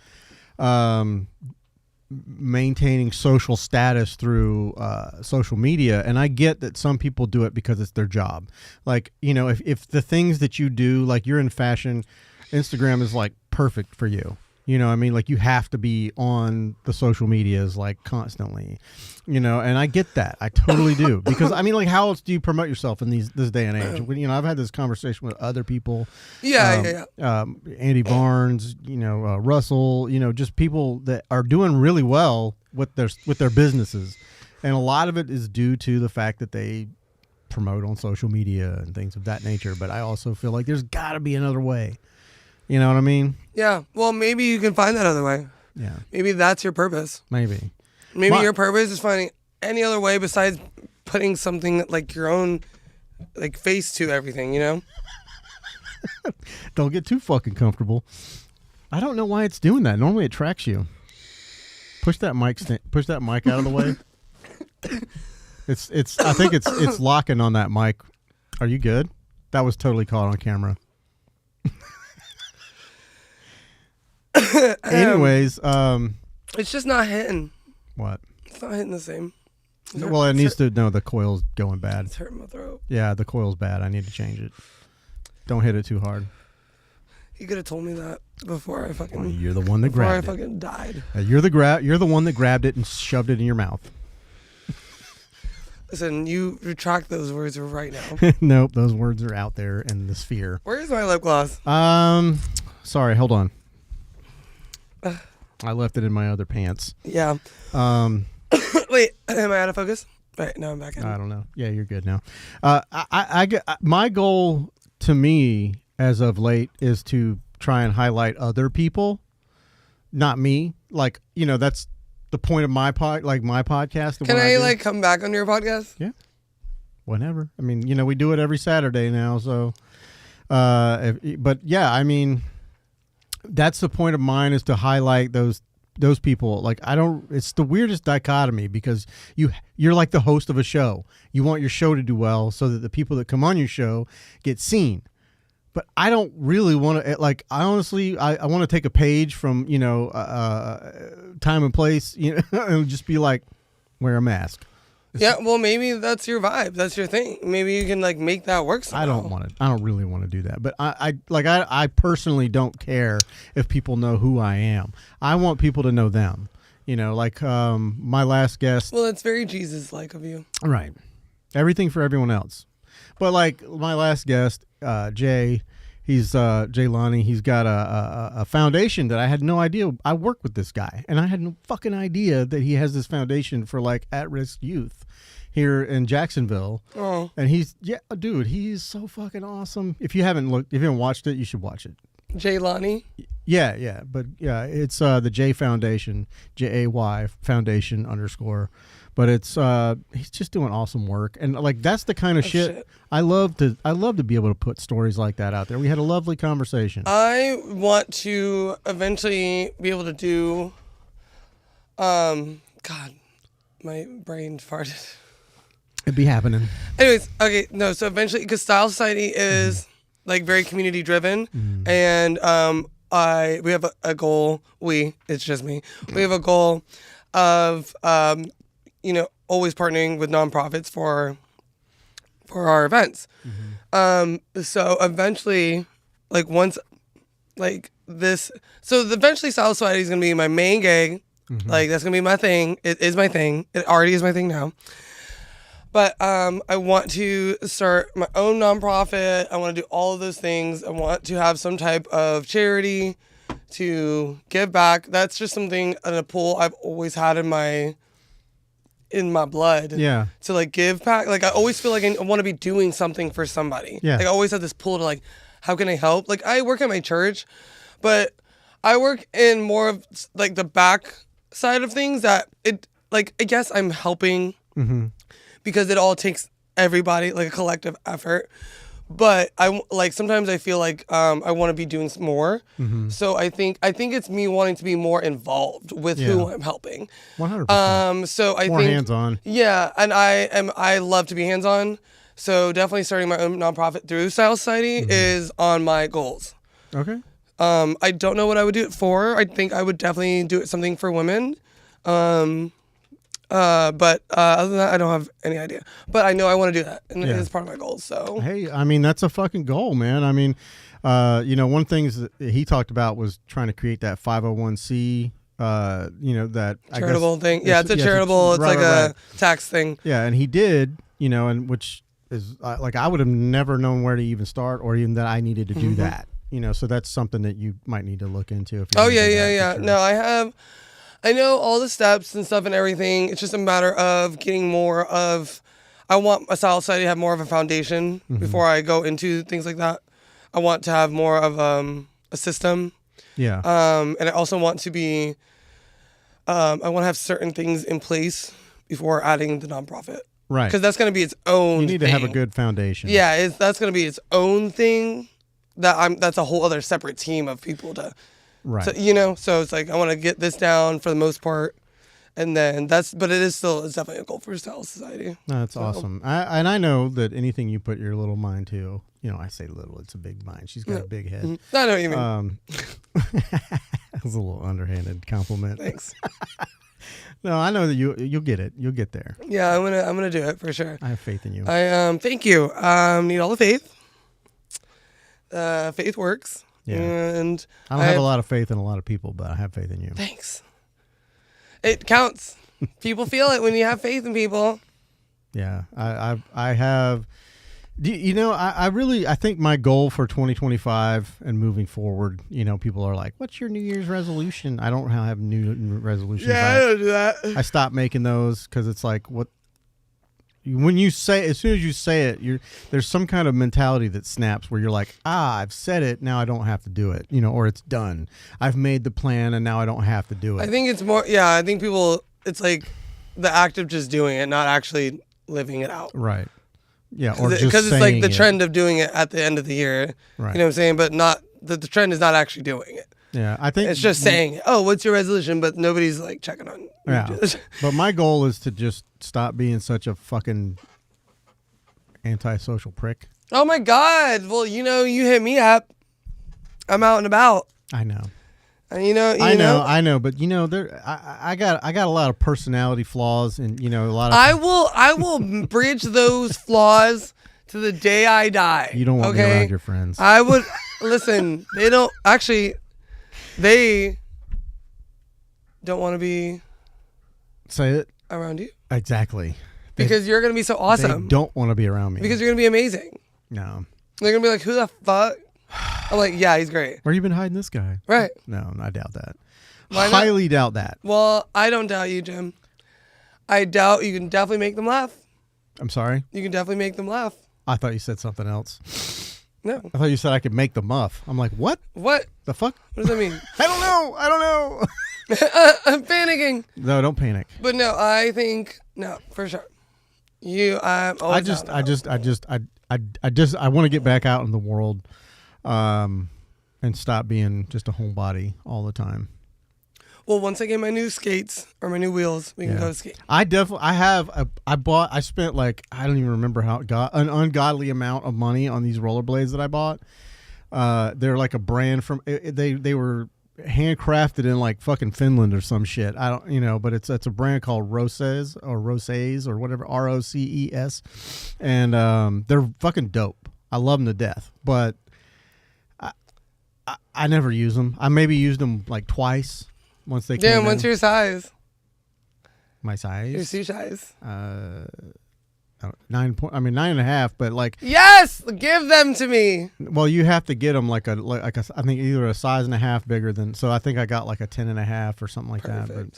maintaining social status through social media, and I get that some people do it because it's their job. Like, if the things that you do, like you're in fashion, Instagram is like perfect for you. What I mean? Like you have to be on the social medias like constantly, and I get that. I totally do. Because I mean, like how else do you promote yourself in this day and age? I've had this conversation with other people. Yeah. Andy Barnes, Russell, just people that are doing really well with their businesses. And a lot of it is due to the fact that they promote on social media and things of that nature. But I also feel like there's got to be another way. You know what I mean? Yeah. Well, maybe you can find that other way. Yeah. Maybe that's your purpose. Maybe your purpose is finding any other way besides putting something like your own like face to everything, Don't get too fucking comfortable. I don't know why it's doing that. Normally it tracks you. Push that mic out of the way. I think it's locking on that mic. Are you good? That was totally caught on camera. Anyways, it's just not hitting. What? It's not hitting the same. Well, it needs to know the coil's going bad. It's hurting my throat. Yeah, the coil's bad. I need to change it. Don't hit it too hard. You could have told me that before I fucking. Well, you're the one that grabbed it. Before I fucking died. You're the one that grabbed it and shoved it in your mouth. Listen, you retract those words right now. Nope, those words are out there in the sphere. Where's my lip gloss? Sorry, hold on. I left it in my other pants. Yeah. Wait, am I out of focus? Right, now I'm back in. I don't know. Yeah, you're good now. My goal to me as of late is to try and highlight other people, not me. Like, that's the point of my podcast. Can I come back on your podcast? Yeah. Whenever. I mean, we do it every Saturday now, so but yeah, I mean, that's the point of mine, is to highlight those people. Like, it's the weirdest dichotomy, because you're like the host of a show. You want your show to do well so that the people that come on your show get seen. But I don't really want to, like, I honestly want to take a page from, Time and Place, and just be like, wear a mask. Yeah, well, maybe that's your vibe. That's your thing. Maybe you can make that work somehow. I don't really want to do that. But I personally don't care if people know who I am. I want people to know them. My last guest. Well, it's very Jesus-like of you. Right. Everything for everyone else. But my last guest, Jay, He's Jaylani. He's got a foundation that I had no idea. I work with this guy, and I had no fucking idea that he has this foundation for like at-risk youth here in Jacksonville. Oh. And he's he's so fucking awesome. If you haven't watched it, you should watch it. Jaylani. Yeah, but yeah, it's the J Foundation, JAY Foundation _. But it's he's just doing awesome work, and like that's the kind of shit I love to be able to put stories like that out there. We had a lovely conversation. I want to eventually be able to do. God, my brain farted. It'd be happening. Anyways, okay, no. So eventually, because Style Society is like very community driven, and we have a goal. It's just me. We have a goal of always partnering with nonprofits for our events. So eventually, like once, like this, so eventually Style Society is gonna be my main gig. Like that's gonna be my thing. It is my thing. It already is my thing now. But I want to start my own nonprofit. I want to do all of those things. I want to have some type of charity to give back. That's just something in a pull I've always had in my blood. Yeah. To like give back. Like I always feel like I want to be doing something for somebody. Yeah. Like I always have this pull to like, how can I help? Like I work at my church, but I work in more of like the back side of things that it like I guess I'm helping. Because it all takes everybody, like a collective effort. But I like sometimes I feel like I want to be doing more. So I think it's me wanting to be more involved with who I'm helping. 100%. So I more think hands-on. Yeah, and I love to be hands-on. So definitely starting my own nonprofit through Style Society is on my goals. Okay. I don't know what I would do it for. I think I would definitely do it something for women. But other than that, I don't have any idea. But I know I want to do that, and it's part of my goals. So hey, I mean that's a fucking goal, man. I mean, one thing that he talked about was trying to create that 501c. That charitable thing. Yeah, it's a charitable. It's like a tax thing. Yeah, and he did. And which is like I would have never known where to even start, or even that I needed to do that. So that's something that you might need to look into. If you yeah. Sure. No, I know all the steps and stuff and everything. It's just a matter of getting more of. I want a Style Society to have more of a foundation before I go into things like that. I want to have more of a system. Yeah. And I also want to be. I want to have certain things in place before adding the nonprofit. Right. Because that's going to be its own. You need thing. to have a good foundation. Yeah, that's going to be its own thing. That's a whole other separate team of people to. Right. So, so it's like, I want to get this down for the most part. And then it's definitely a goal for Style Society. No, that's awesome. I know that anything you put your little mind to, I say little, it's a big mind. She's got a big head. I know what you mean. That was a little underhanded compliment. Thanks. No, I know that you'll get it. You'll get there. Yeah, I'm gonna do it for sure. I have faith in you. Thank you. Need all the faith. Faith works. Yeah. And I don't have a lot of faith in a lot of people, but I have faith in you. Thanks. It counts. People feel it when you have faith in people. Yeah, I have. I think my goal for 2025 and moving forward, people are like, "What's your New Year's resolution?" I don't have new resolutions. Yeah, I don't do that. I stopped making those because it's like what. When you say, as soon as you say it, there's some kind of mentality that snaps where you're like, I've said it, now I don't have to do it, or it's done. I've made the plan and now I don't have to do it. I think it's more, I think people, it's like the act of just doing it, not actually living it out. Right. Yeah. Or just because it's saying like the trend of doing it at the end of the year. Right. You know what I'm saying? But not, the trend is not actually doing it. Yeah, I think it's just saying, "Oh, what's your resolution?" But nobody's like checking on. Yeah, but my goal is to just stop being such a fucking antisocial prick. Oh my God! Well, you hit me up. I'm out and about. I know. And I know, but there, I got a lot of personality flaws, and a lot of. I will bridge those flaws to the day I die. You don't want me around your friends. I would listen. They don't actually. They don't want to be say it around you. Exactly. Because you're going to be so awesome. They don't want to be around me. Because you're going to be amazing. No. They're going to be like, who the fuck? I'm like, yeah, he's great. Where you been hiding this guy? Right. No, I doubt that. Why not? Highly doubt that. Well, I don't doubt you, Jim. I doubt you can definitely make them laugh. I'm sorry? You can definitely make them laugh. I thought you said something else. No. I thought you said I could make the muff. I'm like, what? What? The fuck? What does that mean? I don't know. I'm panicking. No, don't panic. But no, I think, no, for sure. I'm always I want to get back out in the world, and stop being just a homebody all the time. Well, once I get my new skates or my new wheels, we can go skate. I spent like, I don't even remember how it got, an ungodly amount of money on these rollerblades that I bought. They're like a brand from, they were handcrafted in like fucking Finland or some shit. I don't, but it's a brand called Roses or whatever, ROCES, and they're fucking dope. I love them to death, but I never use them. I maybe used them like twice once they came in. What's your size? My size? Your shoe size? 9.5, but like, yes, give them to me. well, you have to get them like a I think either a size and a half bigger than, so I think I got like a 10.5 or something like that. But I'm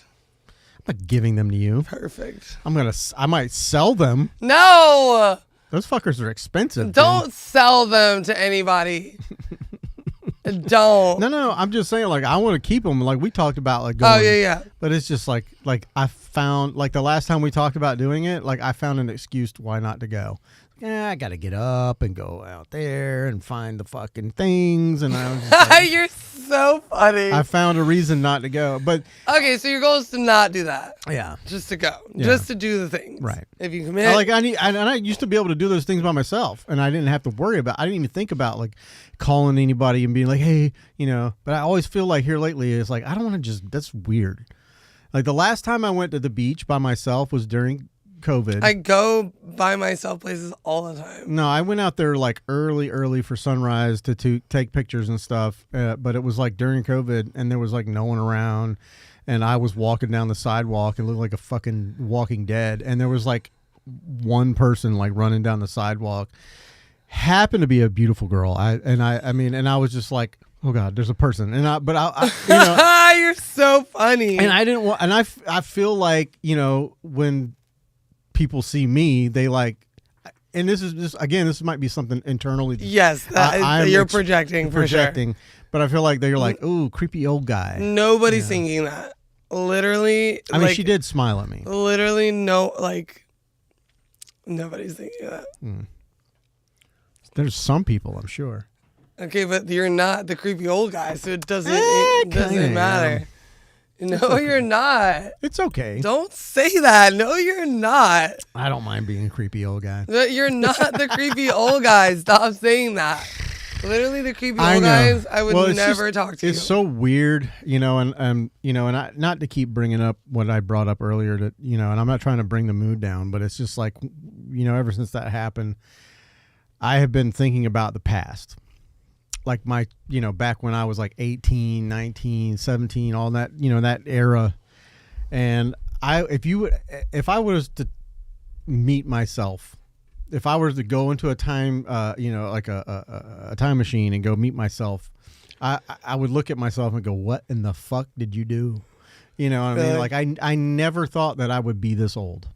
not giving them to you. Perfect. I might sell them. No, those fuckers are expensive. Don't sell them to anybody. Don't. No. I'm just saying, like, I want to keep them. Like we talked about, like going. Oh yeah. But it's just like I found, like the last time we talked about doing it, like I found an excuse why not to go. Yeah, I got to get up and go out there and find the fucking things, and I was just like, you're so funny. I found a reason not to go, but okay, so your goal is to not do that. yeah, Just to go, Yeah. just to do the things. Right. If you commit, I used to be able to do those things by myself, and I didn't have to worry about. I didn't even think about like calling anybody and being like, hey, But I always feel like here lately it's like I don't want to just. That's weird. Like the last time I went to the beach by myself was during COVID. I go by myself places all the time. No, I went out there like early for sunrise to take pictures and stuff. But it was like during COVID, and there was like no one around, and I was walking down the sidewalk and looked like a fucking Walking Dead. And there was like one person like running down the sidewalk. Happened to be a beautiful girl. I was just like, oh God, there's a person. And I You're so funny. And I didn't want. And I feel like when people see me, they like, and this is just, again, this might be something internally. Yes, you're projecting for sure. But I feel like they're like, ooh, creepy old guy. Nobody's thinking that. Literally. I mean, she did smile at me. Literally, nobody's thinking that. There's some people, I'm sure. Okay, but you're not the creepy old guy, so it doesn't matter. No, okay. You're not. It's okay. Don't say that. No, you're not. I don't mind being a creepy old guy. You're not the creepy old guy. Stop saying that. Literally, the creepy old guys, I would never talk to. It's so weird, and not to keep bringing up what I brought up earlier, and I'm not trying to bring the mood down, but it's just like, ever since that happened, I have been thinking about the past. Like my, back when I was like 18, 19, 17, all that, that era. And if I was to meet myself, if I was to go into a time, like a time machine and go meet myself, I would look at myself and go, what in the fuck did you do? You know what I mean? Like I never thought that I would be this old,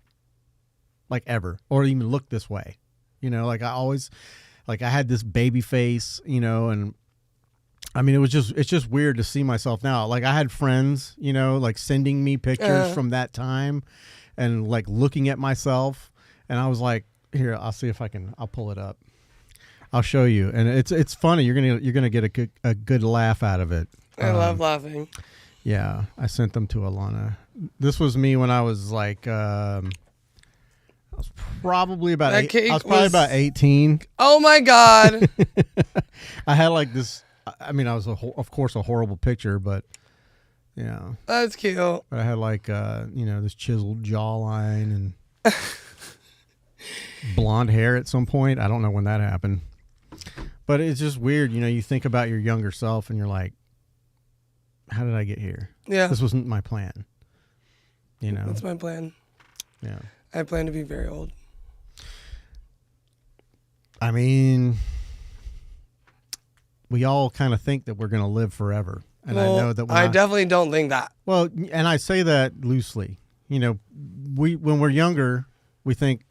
like ever, or even look this way. Like I always, like I had this baby face, and I mean, it's just weird to see myself now. Like I had friends, like sending me pictures from that time and like looking at myself. And I was like, here, I'll see if I'll pull it up. I'll show you. And it's funny. You're going to get a good laugh out of it. I love laughing. Yeah. I sent them to Alana. This was me when I was like, I was probably about about 18. Oh my God. I had like this, I mean, I was of course a horrible picture, but yeah. That's cute. But I had like, this chiseled jawline and blonde hair at some point. I don't know when that happened, but it's just weird. You think about your younger self and you're like, how did I get here? Yeah. This wasn't my plan. That's my plan. Yeah. I plan to be very old. I mean, we all kind of think that we're going to live forever. And I know that I definitely don't think that. Well, and I say that loosely. You know, when we're younger, we think,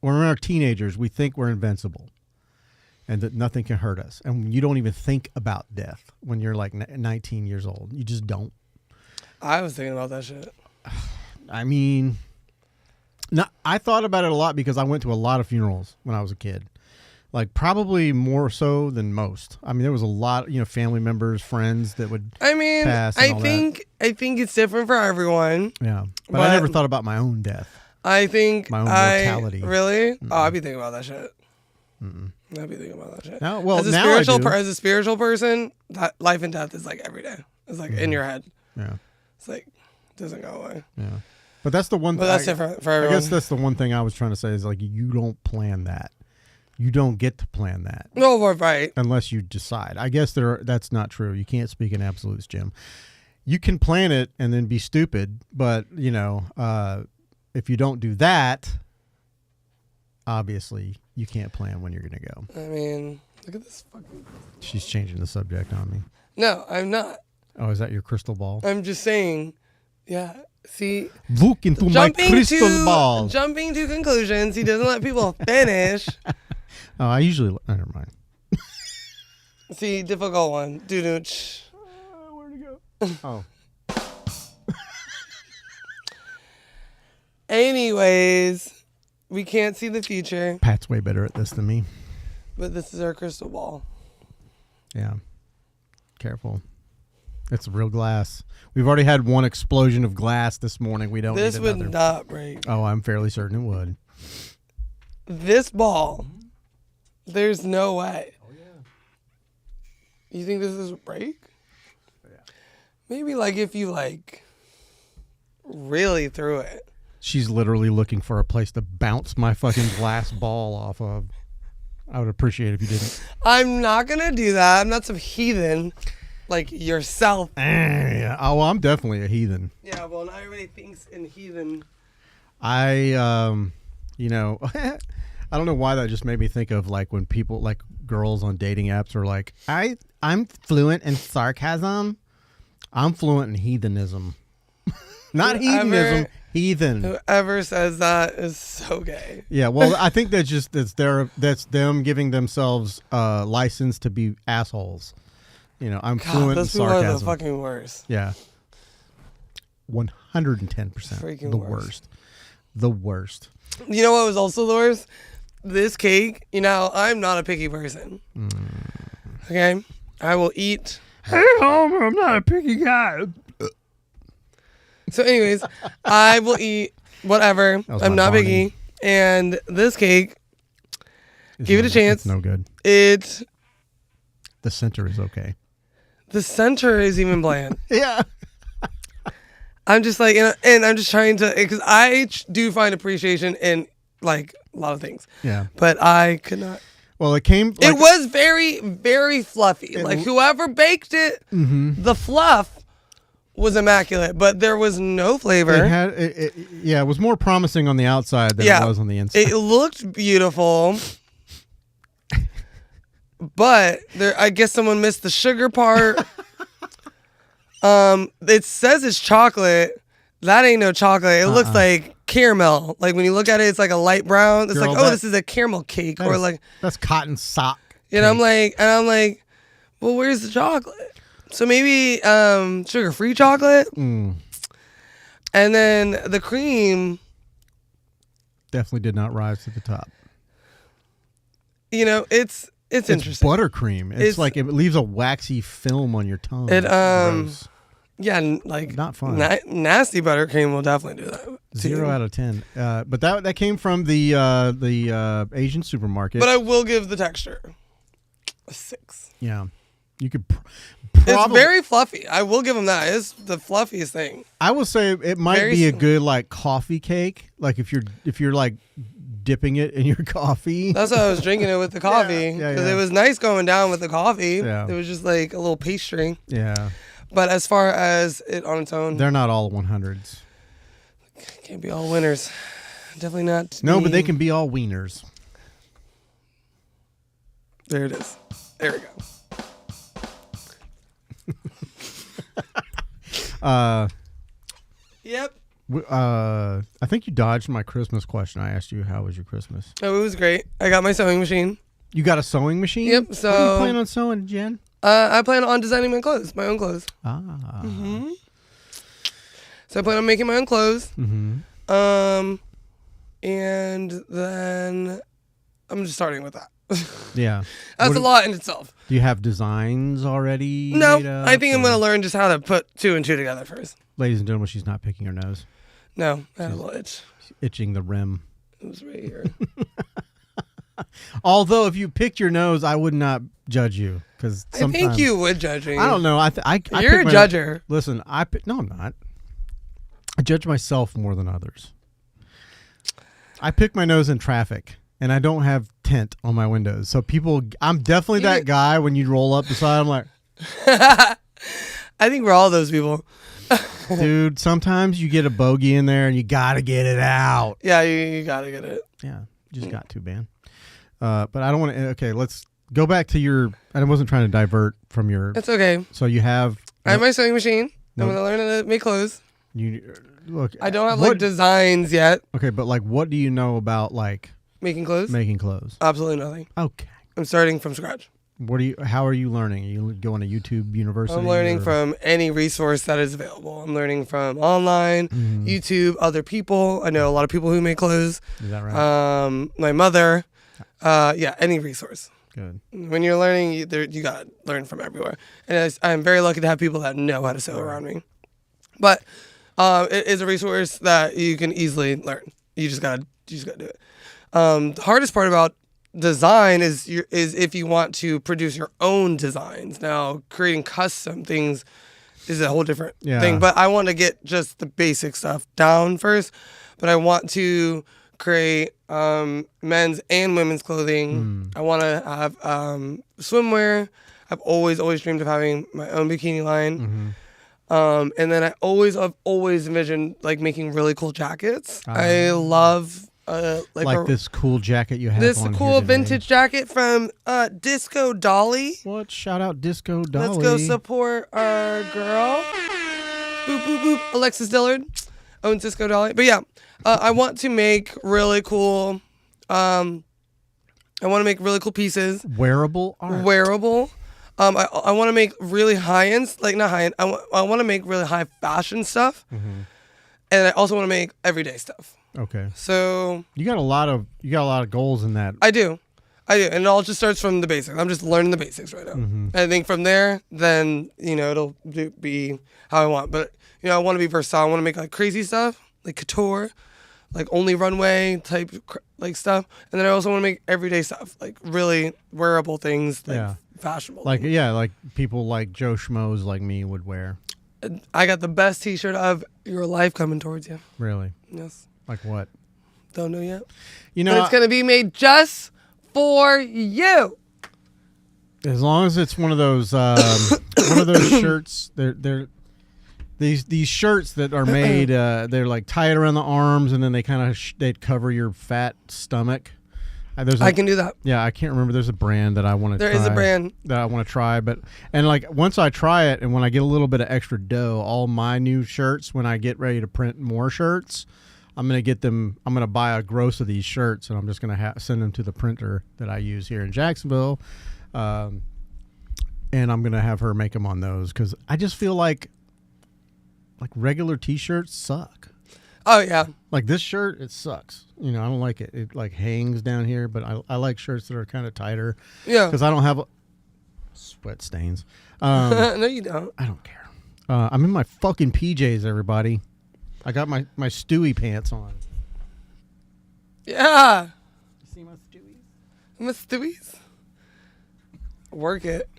when we're teenagers, we think we're invincible and that nothing can hurt us. And you don't even think about death when you're like 19 years old. You just don't. I was thinking about that shit. I mean, I thought about it a lot because I went to a lot of funerals when I was a kid. Like probably more so than most. I mean, there was a lot, family members, friends that would pass. I think it's different for everyone. Yeah. But I never thought about my own death. I think my own mortality. Really? Mm-mm. Oh, I'd be thinking about that shit. Mm-mm. I'd be thinking about that shit. Now, well, as a spiritual person, that life and death is like every day. It's like in your head. Yeah. It's like it doesn't go away. Yeah. But that's the one. But that's different for everyone. I guess that's the one thing I was trying to say is like you don't plan that. You don't get to plan that. No, right. Unless you decide. I guess that's not true. You can't speak in absolutes, Jim. You can plan it and then be stupid, but if you don't do that, obviously you can't plan when you're going to go. I mean, look at this fucking... She's changing the subject on me. No, I'm not. Oh, is that your crystal ball? I'm just saying, yeah, see... Look into my crystal ball. Jumping to conclusions. He doesn't let people finish. Oh, I usually... never mind. See, difficult one. Where'd it go? Oh. Anyways, we can't see the future. Pat's way better at this than me. But this is our crystal ball. Yeah. Careful. It's real glass. We've already had one explosion of glass this morning. We don't need another. This would not break. Oh, I'm fairly certain it would. This ball, there's no way. Oh, yeah. You think this is a break? Yeah. Maybe like if you really threw it. She's literally looking for a place to bounce my fucking glass ball off of. I would appreciate it if you didn't. I'm not going to do that. I'm not some heathen like yourself. Yeah. Oh, well, I'm definitely a heathen. Yeah, well, not everybody thinks in heathen. I don't know why that just made me think of like when people, like girls on dating apps are like, I'm fluent in sarcasm. I'm fluent in heathenism. Not heathenism. Heathen. Whoever says that is so gay. Yeah, well, I think that's them giving themselves license to be assholes. I'm fluent in sarcasm. Those people are the fucking worst. Yeah. 110%. Freaking the worst. The worst. You know what was also the worst? This cake. I'm not a picky person. Okay? I will eat. Hey, Homer, I'm not a picky guy. So anyways, I will eat whatever. I'm not picky. And this cake, give it a chance. It's no good. The center is okay. The center is even bland. Yeah. I'm just like, and I'm just trying to, because I do find appreciation in like a lot of things. Yeah. But I could not. Well, it was very, very fluffy. Like whoever baked it, the fluff was immaculate, but there was no flavor. It was more promising on the outside than it was on the inside. It looked beautiful, but I guess someone missed the sugar part. It says it's chocolate. That ain't no chocolate. It looks like caramel. Like when you look at it, it's like a light brown. It's this is a caramel cake, that's cotton sock. And I'm like, well, where's the chocolate? So maybe sugar-free chocolate. And then the cream definitely did not rise to the top. It's interesting. Buttercream. It's like it leaves a waxy film on your tongue. Gross. Yeah, like not fun. Nasty buttercream will definitely do that. 0 out of 10. But that came from the Asian supermarket. But I will give the texture a 6. Yeah. You could it's very fluffy. I will give them that. It's the fluffiest thing. I will say it might be a good like coffee cake. Like if you're like dipping it in your coffee. That's why I was drinking it with the coffee. Because it was nice going down with the coffee. Yeah. It was just like a little pastry. Yeah. But as far as it on its own, they're not all 100s. Can't be all winners. Definitely not. No, but they can be all wieners. There it is. There we go. Yep. I think you dodged my Christmas question. I asked you how was your Christmas. Oh, it was great. I got my sewing machine. You got a sewing machine? Yep. So what are you planning on sewing, Jen? I plan on designing my clothes, my own clothes. Ah. Mm-hmm. So I plan on making my own clothes. Mm-hmm. And then I'm just starting with that. Yeah. That's a lot in itself. Do you have designs already? No, made up, I think I'm or- going to learn just how to put 2 and 2 together first. Ladies and gentlemen, she's not picking her nose. No, I had a little itch. She's itching the rim. It was right here. Although, if you picked your nose, I would not judge you because I think you would judge me. I don't know. I You're a pick judger. Listen, no, I'm not. I judge myself more than others. I pick my nose in traffic, and I don't have tint on my windows, so I'm definitely that guy when you roll up beside. I'm like, I think we're all those people. dude. Sometimes you get a bogey in there, and you gotta get it out. Yeah, you gotta get it. Yeah, you just got to, man. But I don't want to. Okay, let's go back to your. I wasn't trying to divert from your. It's okay. So you have. I have my sewing machine. No. I'm gonna learn how to make clothes. You look. I don't have like designs yet. Okay, but like, what do you know about like Making clothes? making clothes? Absolutely nothing. Okay. I'm starting from scratch. How are you learning? Are you going to YouTube University? I'm learning from any resource that is available. I'm learning from online, YouTube, other people. I know a lot of people who make clothes. Is that right? My mother. Yeah, any resource. Good. When you're learning, you got to learn from everywhere. And I'm very lucky to have people that know how to sew around me. But it is a resource that you can easily learn. You just gotta do it. The hardest part about design is if you want to produce your own designs. Now, creating custom things is a whole different thing. But I want to get just the basic stuff down first. But I want to create men's and women's clothing. I want to have swimwear. I've always dreamed of having my own bikini line. And then I've always envisioned like making really cool jackets. I love like this cool jacket you have. This on cool here today. vintage jacket from Disco Dolly. What? Shout out Disco Dolly. Let's go support our girl. Boop boop boop. Alexis Dillard owns Disco Dolly. But yeah, I want to make really cool. I want to make really cool pieces. Wearable art. Wearable. I want to make really high end, like not high end. I want to make really high fashion stuff, and I also want to make everyday stuff. Okay. So you got a lot of goals in that. I do, and it all just starts from the basics. I'm just learning the basics right now. I think from there, then it'll be how I want. But I want to be versatile. I want to make like crazy stuff, like couture, like only runway type like stuff, and then I also want to make everyday stuff, like really wearable things, like fashionable. Like like people like Joe Schmoes like me would wear. I got the best T-shirt of your life coming towards you. Really? Yes. Like what? Don't know yet. But it's gonna be made just for you. As long as it's one of those shirts, they're these shirts that are made. They're like tied around the arms, and then they kind of they'd cover your fat stomach. I can do that. Yeah, I can't remember. There's a brand that I want to try. There is a brand that I want to try, and like once I try it, and when I get a little bit of extra dough, all my new shirts, when I get ready to print more shirts, I'm gonna get them. I'm gonna buy a gross of these shirts, and I'm just gonna send them to the printer that I use here in Jacksonville, and I'm gonna have her make them on those because I just feel like regular T-shirts suck. Oh yeah. Like this shirt, it sucks. I don't like it. It like hangs down here, but I like shirts that are kind of tighter. Yeah. Because I don't have sweat stains. No, you don't. I don't care. I'm in my fucking PJs, everybody. I got my Stewie pants on. Yeah. You see my Stewies? My Stewies. Work it.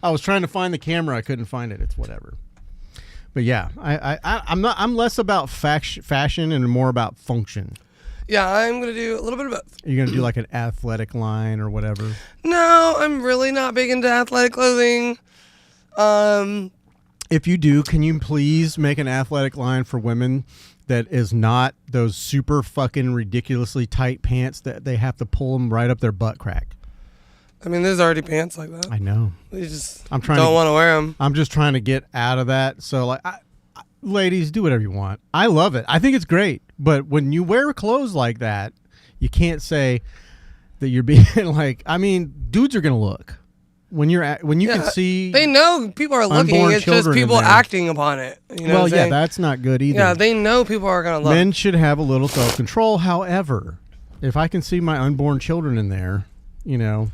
I was trying to find the camera. I couldn't find it. It's whatever. But yeah, I'm less about fashion and more about function. Yeah, I'm gonna do a little bit of both. You're gonna do like an athletic line or whatever? No, I'm really not big into athletic clothing. If you do, can you please make an athletic line for women that is not those super fucking ridiculously tight pants that they have to pull them right up their butt crack? I mean, there's already pants like that. I know. You just don't want to wear them. I'm just trying to get out of that. So like, ladies, do whatever you want. I love it. I think it's great. But when you wear clothes like that, you can't say that you're being like. I mean, dudes are gonna look when you can see. They know people are looking. It's just people acting upon it. You know well, yeah, that's not good either. Yeah, they know people are gonna look. Men should have a little self-control. However, if I can see my unborn children in there, you know.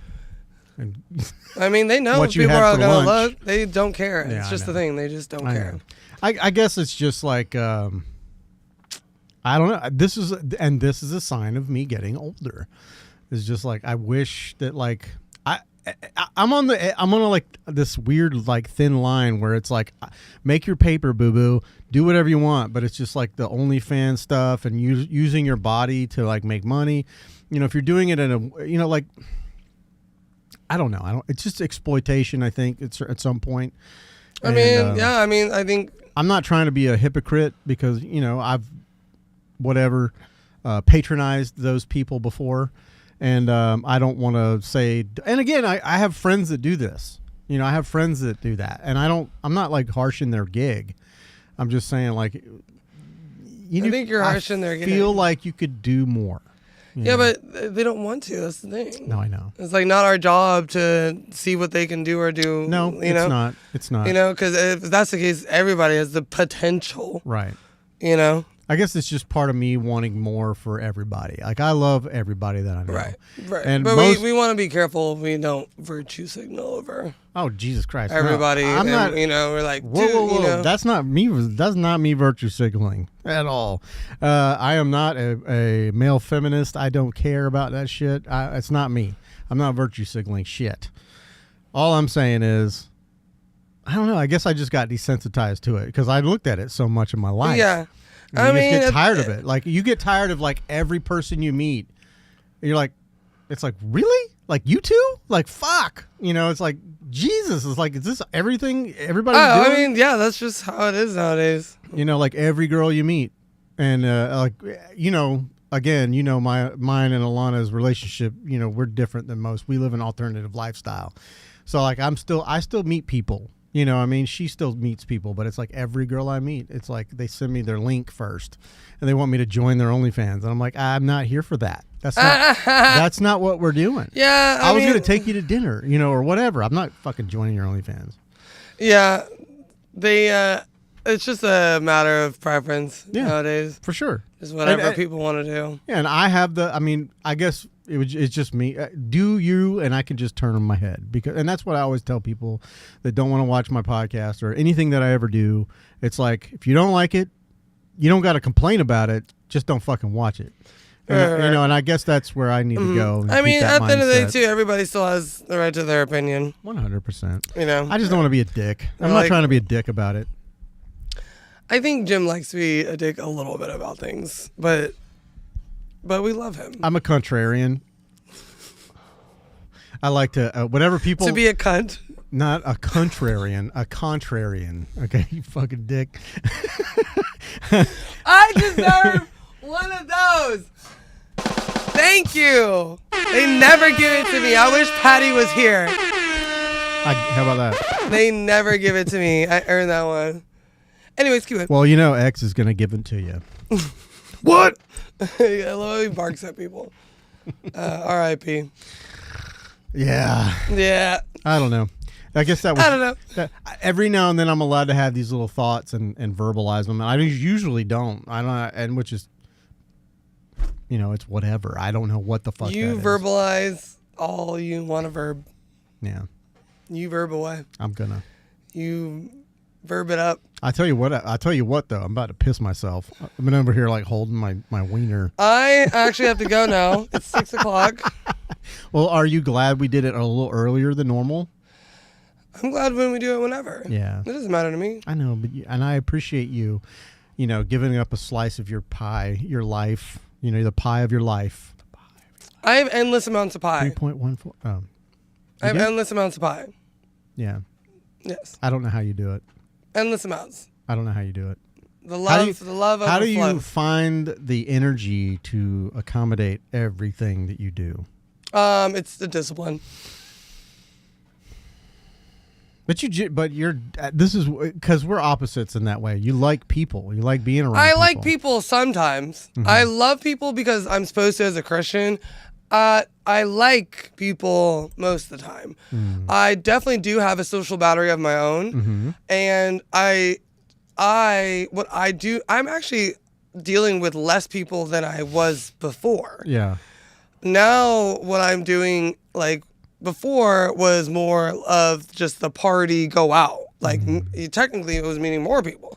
I mean, they know people are gonna look. They don't care. It's just the thing. They just don't care. I guess it's just like I don't know. This is a sign of me getting older. It's just like I wish that like I'm on like this weird like thin line where it's like make your paper, boo boo, do whatever you want, but it's just like the OnlyFans stuff and using your body to like make money. You know, if you're doing it in a like I don't know. It's just exploitation. I think it's at some point. I mean, I think I'm not trying to be a hypocrite because I've patronized those people before. And I don't want to say, and again, I have friends that do this. I have friends that do that, and I'm not like harshing their gig. I'm just saying, like, I think you're harshing their gig. I feel like you could do more. Yeah, but they don't want to. That's the thing. No, I know. It's like not our job to see what they can do or do. No, it's not. It's not. Because if that's the case, everybody has the potential. Right. I guess it's just part of me wanting more for everybody. Like, I love everybody that I know. Right. And but we want to be careful we don't virtue signal over. Oh, Jesus Christ. Everybody. No, I'm not. We're like, whoa. That's not me. That's not me virtue signaling at all. I am not a male feminist. I don't care about that shit. It's not me. I'm not virtue signaling shit. All I'm saying is, I don't know. I guess I just got desensitized to it because I looked at it so much in my life. Yeah. You just get tired of it. Like, you get tired of like every person you meet. You're like, it's like, really? Like, you too? Like, fuck. It's like, Jesus. It's like, is this everything everybody's doing? I mean, yeah, that's just how it is nowadays. Like every girl you meet. And like, again, mine and Alana's relationship, we're different than most. We live an alternative lifestyle. So like, I still meet people. She still meets people, but it's like every girl I meet, it's like they send me their link first and they want me to join their OnlyFans. And I'm like, I'm not here for that. That's not what we're doing. Yeah. I was going to take you to dinner, or whatever. I'm not fucking joining your OnlyFans. Yeah. It's just a matter of preference nowadays. For sure. Just whatever people want to do. Yeah. And I have I guess it's just me. Do you, and I can just turn on my head and that's what I always tell people that don't want to watch my podcast or anything that I ever do. It's like, if you don't like it, you don't got to complain about it. Just don't fucking watch it. And, and I guess that's where I need to go. I mean, at the end of the day, too, everybody still has the right to their opinion. 100%. I just don't want to be a dick. I'm not trying to be a dick about it. I think Jim likes to be a dick a little bit about things, but we love him. I'm a contrarian. I like to whatever people to be a cunt. Not a contrarian, a contrarian. Okay, you fucking dick. I deserve one of those. Thank you. They never give it to me. I wish Patty was here. How about that? They never give it to me. I earned that one. Anyways, keep it. Well, X is going to give it to you. What? I love how he barks at people. R.I.P. Yeah. I don't know. I guess that was. I don't know. Every now and then I'm allowed to have these little thoughts and verbalize them. And I usually don't. And which is, it's whatever. I don't know what the fuck you that verbalize all you want to verb. Yeah. You verb away. I'm gonna. You verb it up. I tell you what though, I'm about to piss myself. I've been over here like holding my wiener. I actually have to go now. It's 6:00. Well, are you glad we did it a little earlier than normal? I'm glad when we do it whenever. Yeah. It doesn't matter to me. I know, and I appreciate you, giving up a slice of your pie, your life, the pie of your life. I have endless amounts of pie. 3.14. Oh. I have endless amounts of pie. Yeah. Yes. I don't know how you do it. Endless amounts. I don't know how you do it. The love. How do you find the energy to accommodate everything that you do? It's the discipline. But you're. This is because we're opposites in that way. You like people. You like being around. I like people sometimes. Mm-hmm. I love people because I'm supposed to as a Christian. I like people most of the time. Mm. I definitely do have a social battery of my own, Mm-hmm. and what I do, I'm actually dealing with less people than I was before. Yeah. Now what I'm doing, like before, was more of just the party, go out. Like technically, it was meeting more people,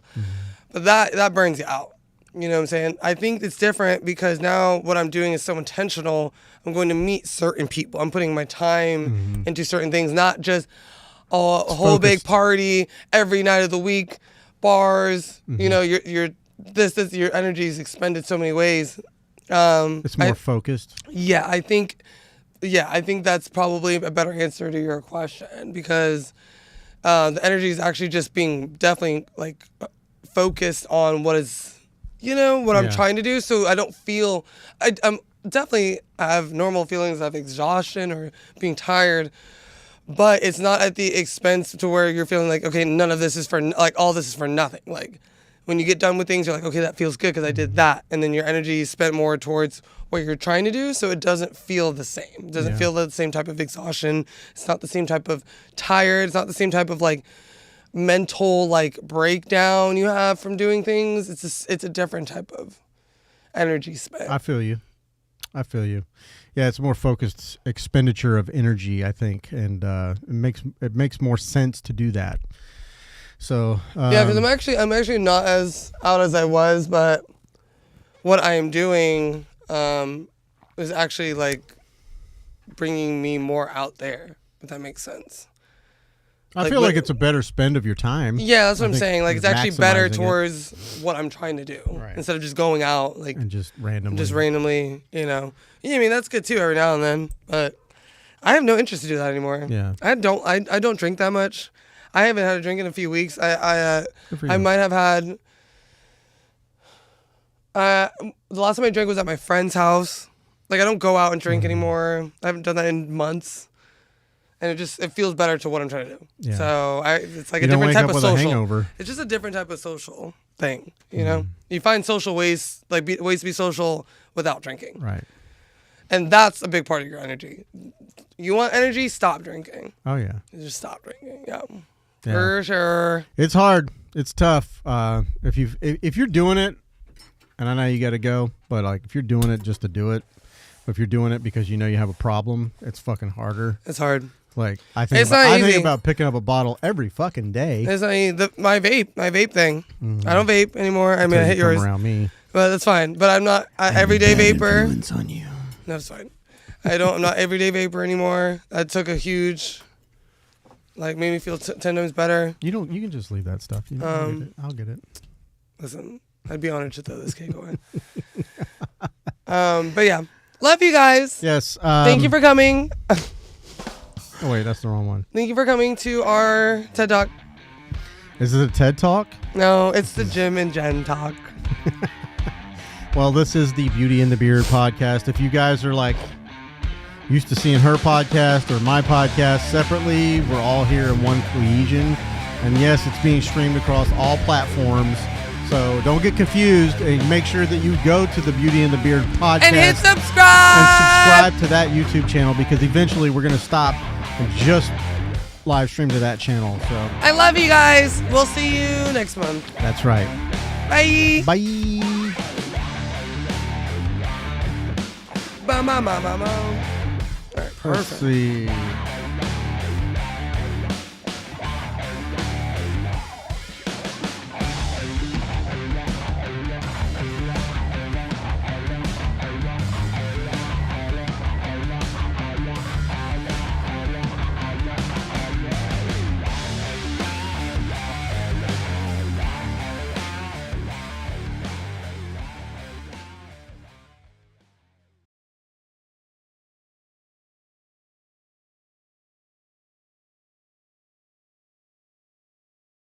but that burns you out. You know what I'm saying? I think it's different because now what I'm doing is so intentional. I'm going to meet certain people. I'm putting my time into certain things, not just a whole big party every night of the week, bars. You know, your energy is expended so many ways. It's more focused. Yeah, I think that's probably a better answer to your question because the energy is actually just being definitely like focused on what is, what I'm trying to do. So I don't feel, I'm definitely have normal feelings of exhaustion or being tired, but it's not at the expense to where you're feeling like, okay, none of this is for, like, all this is for nothing. Like, when you get done with things, you're like, okay, that feels good because I did that. And then your energy is spent more towards what you're trying to do, so it doesn't feel the same. It doesn't feel the same type of exhaustion. It's not the same type of tired. It's not the same type of, like, mental, like, breakdown you have from doing things. It's a different type of energy spent. I feel you. Yeah, it's more focused expenditure of energy, I think, and it makes more sense to do that. So yeah, because I'm actually not as out as I was, but what I am doing is actually like bringing me more out there. If that makes sense. I feel like it's a better spend of your time. Yeah, that's what I'm saying. Like, it's actually better towards what I'm trying to do instead of just going out like and just randomly. Yeah, I mean, that's good too every now and then, but I have no interest to do that anymore. Yeah, I don't drink that much. I haven't had a drink in a few weeks. I might have had. The last time I drank was at my friend's house. Like, I don't go out and drink anymore. I haven't done that in months, and it feels better to what I'm trying to do. Yeah. So it's like you a different type of with social. A hangover. It's just a different type of social thing. You know, you find social ways, like ways to be social without drinking. Right. And that's a big part of your energy. You want energy? Stop drinking. Oh yeah. Just stop drinking. Yeah. Yeah. For sure. It's hard. It's tough. If you're doing it, and I know you got to go, but like if you're doing it just to do it, if you're doing it because you know you have a problem, it's fucking harder. It's hard. Like I think about picking up a bottle every fucking day. It's not easy. My vape thing. I don't vape anymore. I mean, I hit yours. Around me. But that's fine. But I'm not everyday vapor. Influence on you. No, it's fine. I'm not everyday vapor anymore. That took a huge, made me feel 10 times better. You can just leave that stuff. I'll get it. Listen, I'd be honored to throw this cake away. But yeah, love you guys. Yes. Thank you for coming. Oh wait, that's the wrong one. Thank you for coming to our TED Talk. Is it a TED Talk? No, it's the Jim and Jenn Talk. Well, this is the Beauty and the Beard podcast. If you guys are like used to seeing her podcast or my podcast separately, we're all here in one cohesion. And yes, it's being streamed across all platforms. So don't get confused, and make sure that you go to the Beauty and the Beard podcast and hit subscribe. And subscribe to that YouTube channel, because eventually we're going to stop and just live stream to that channel. So I love you guys. We'll see you next month. That's right. Bye. Bye. All right, perfect. Let's see.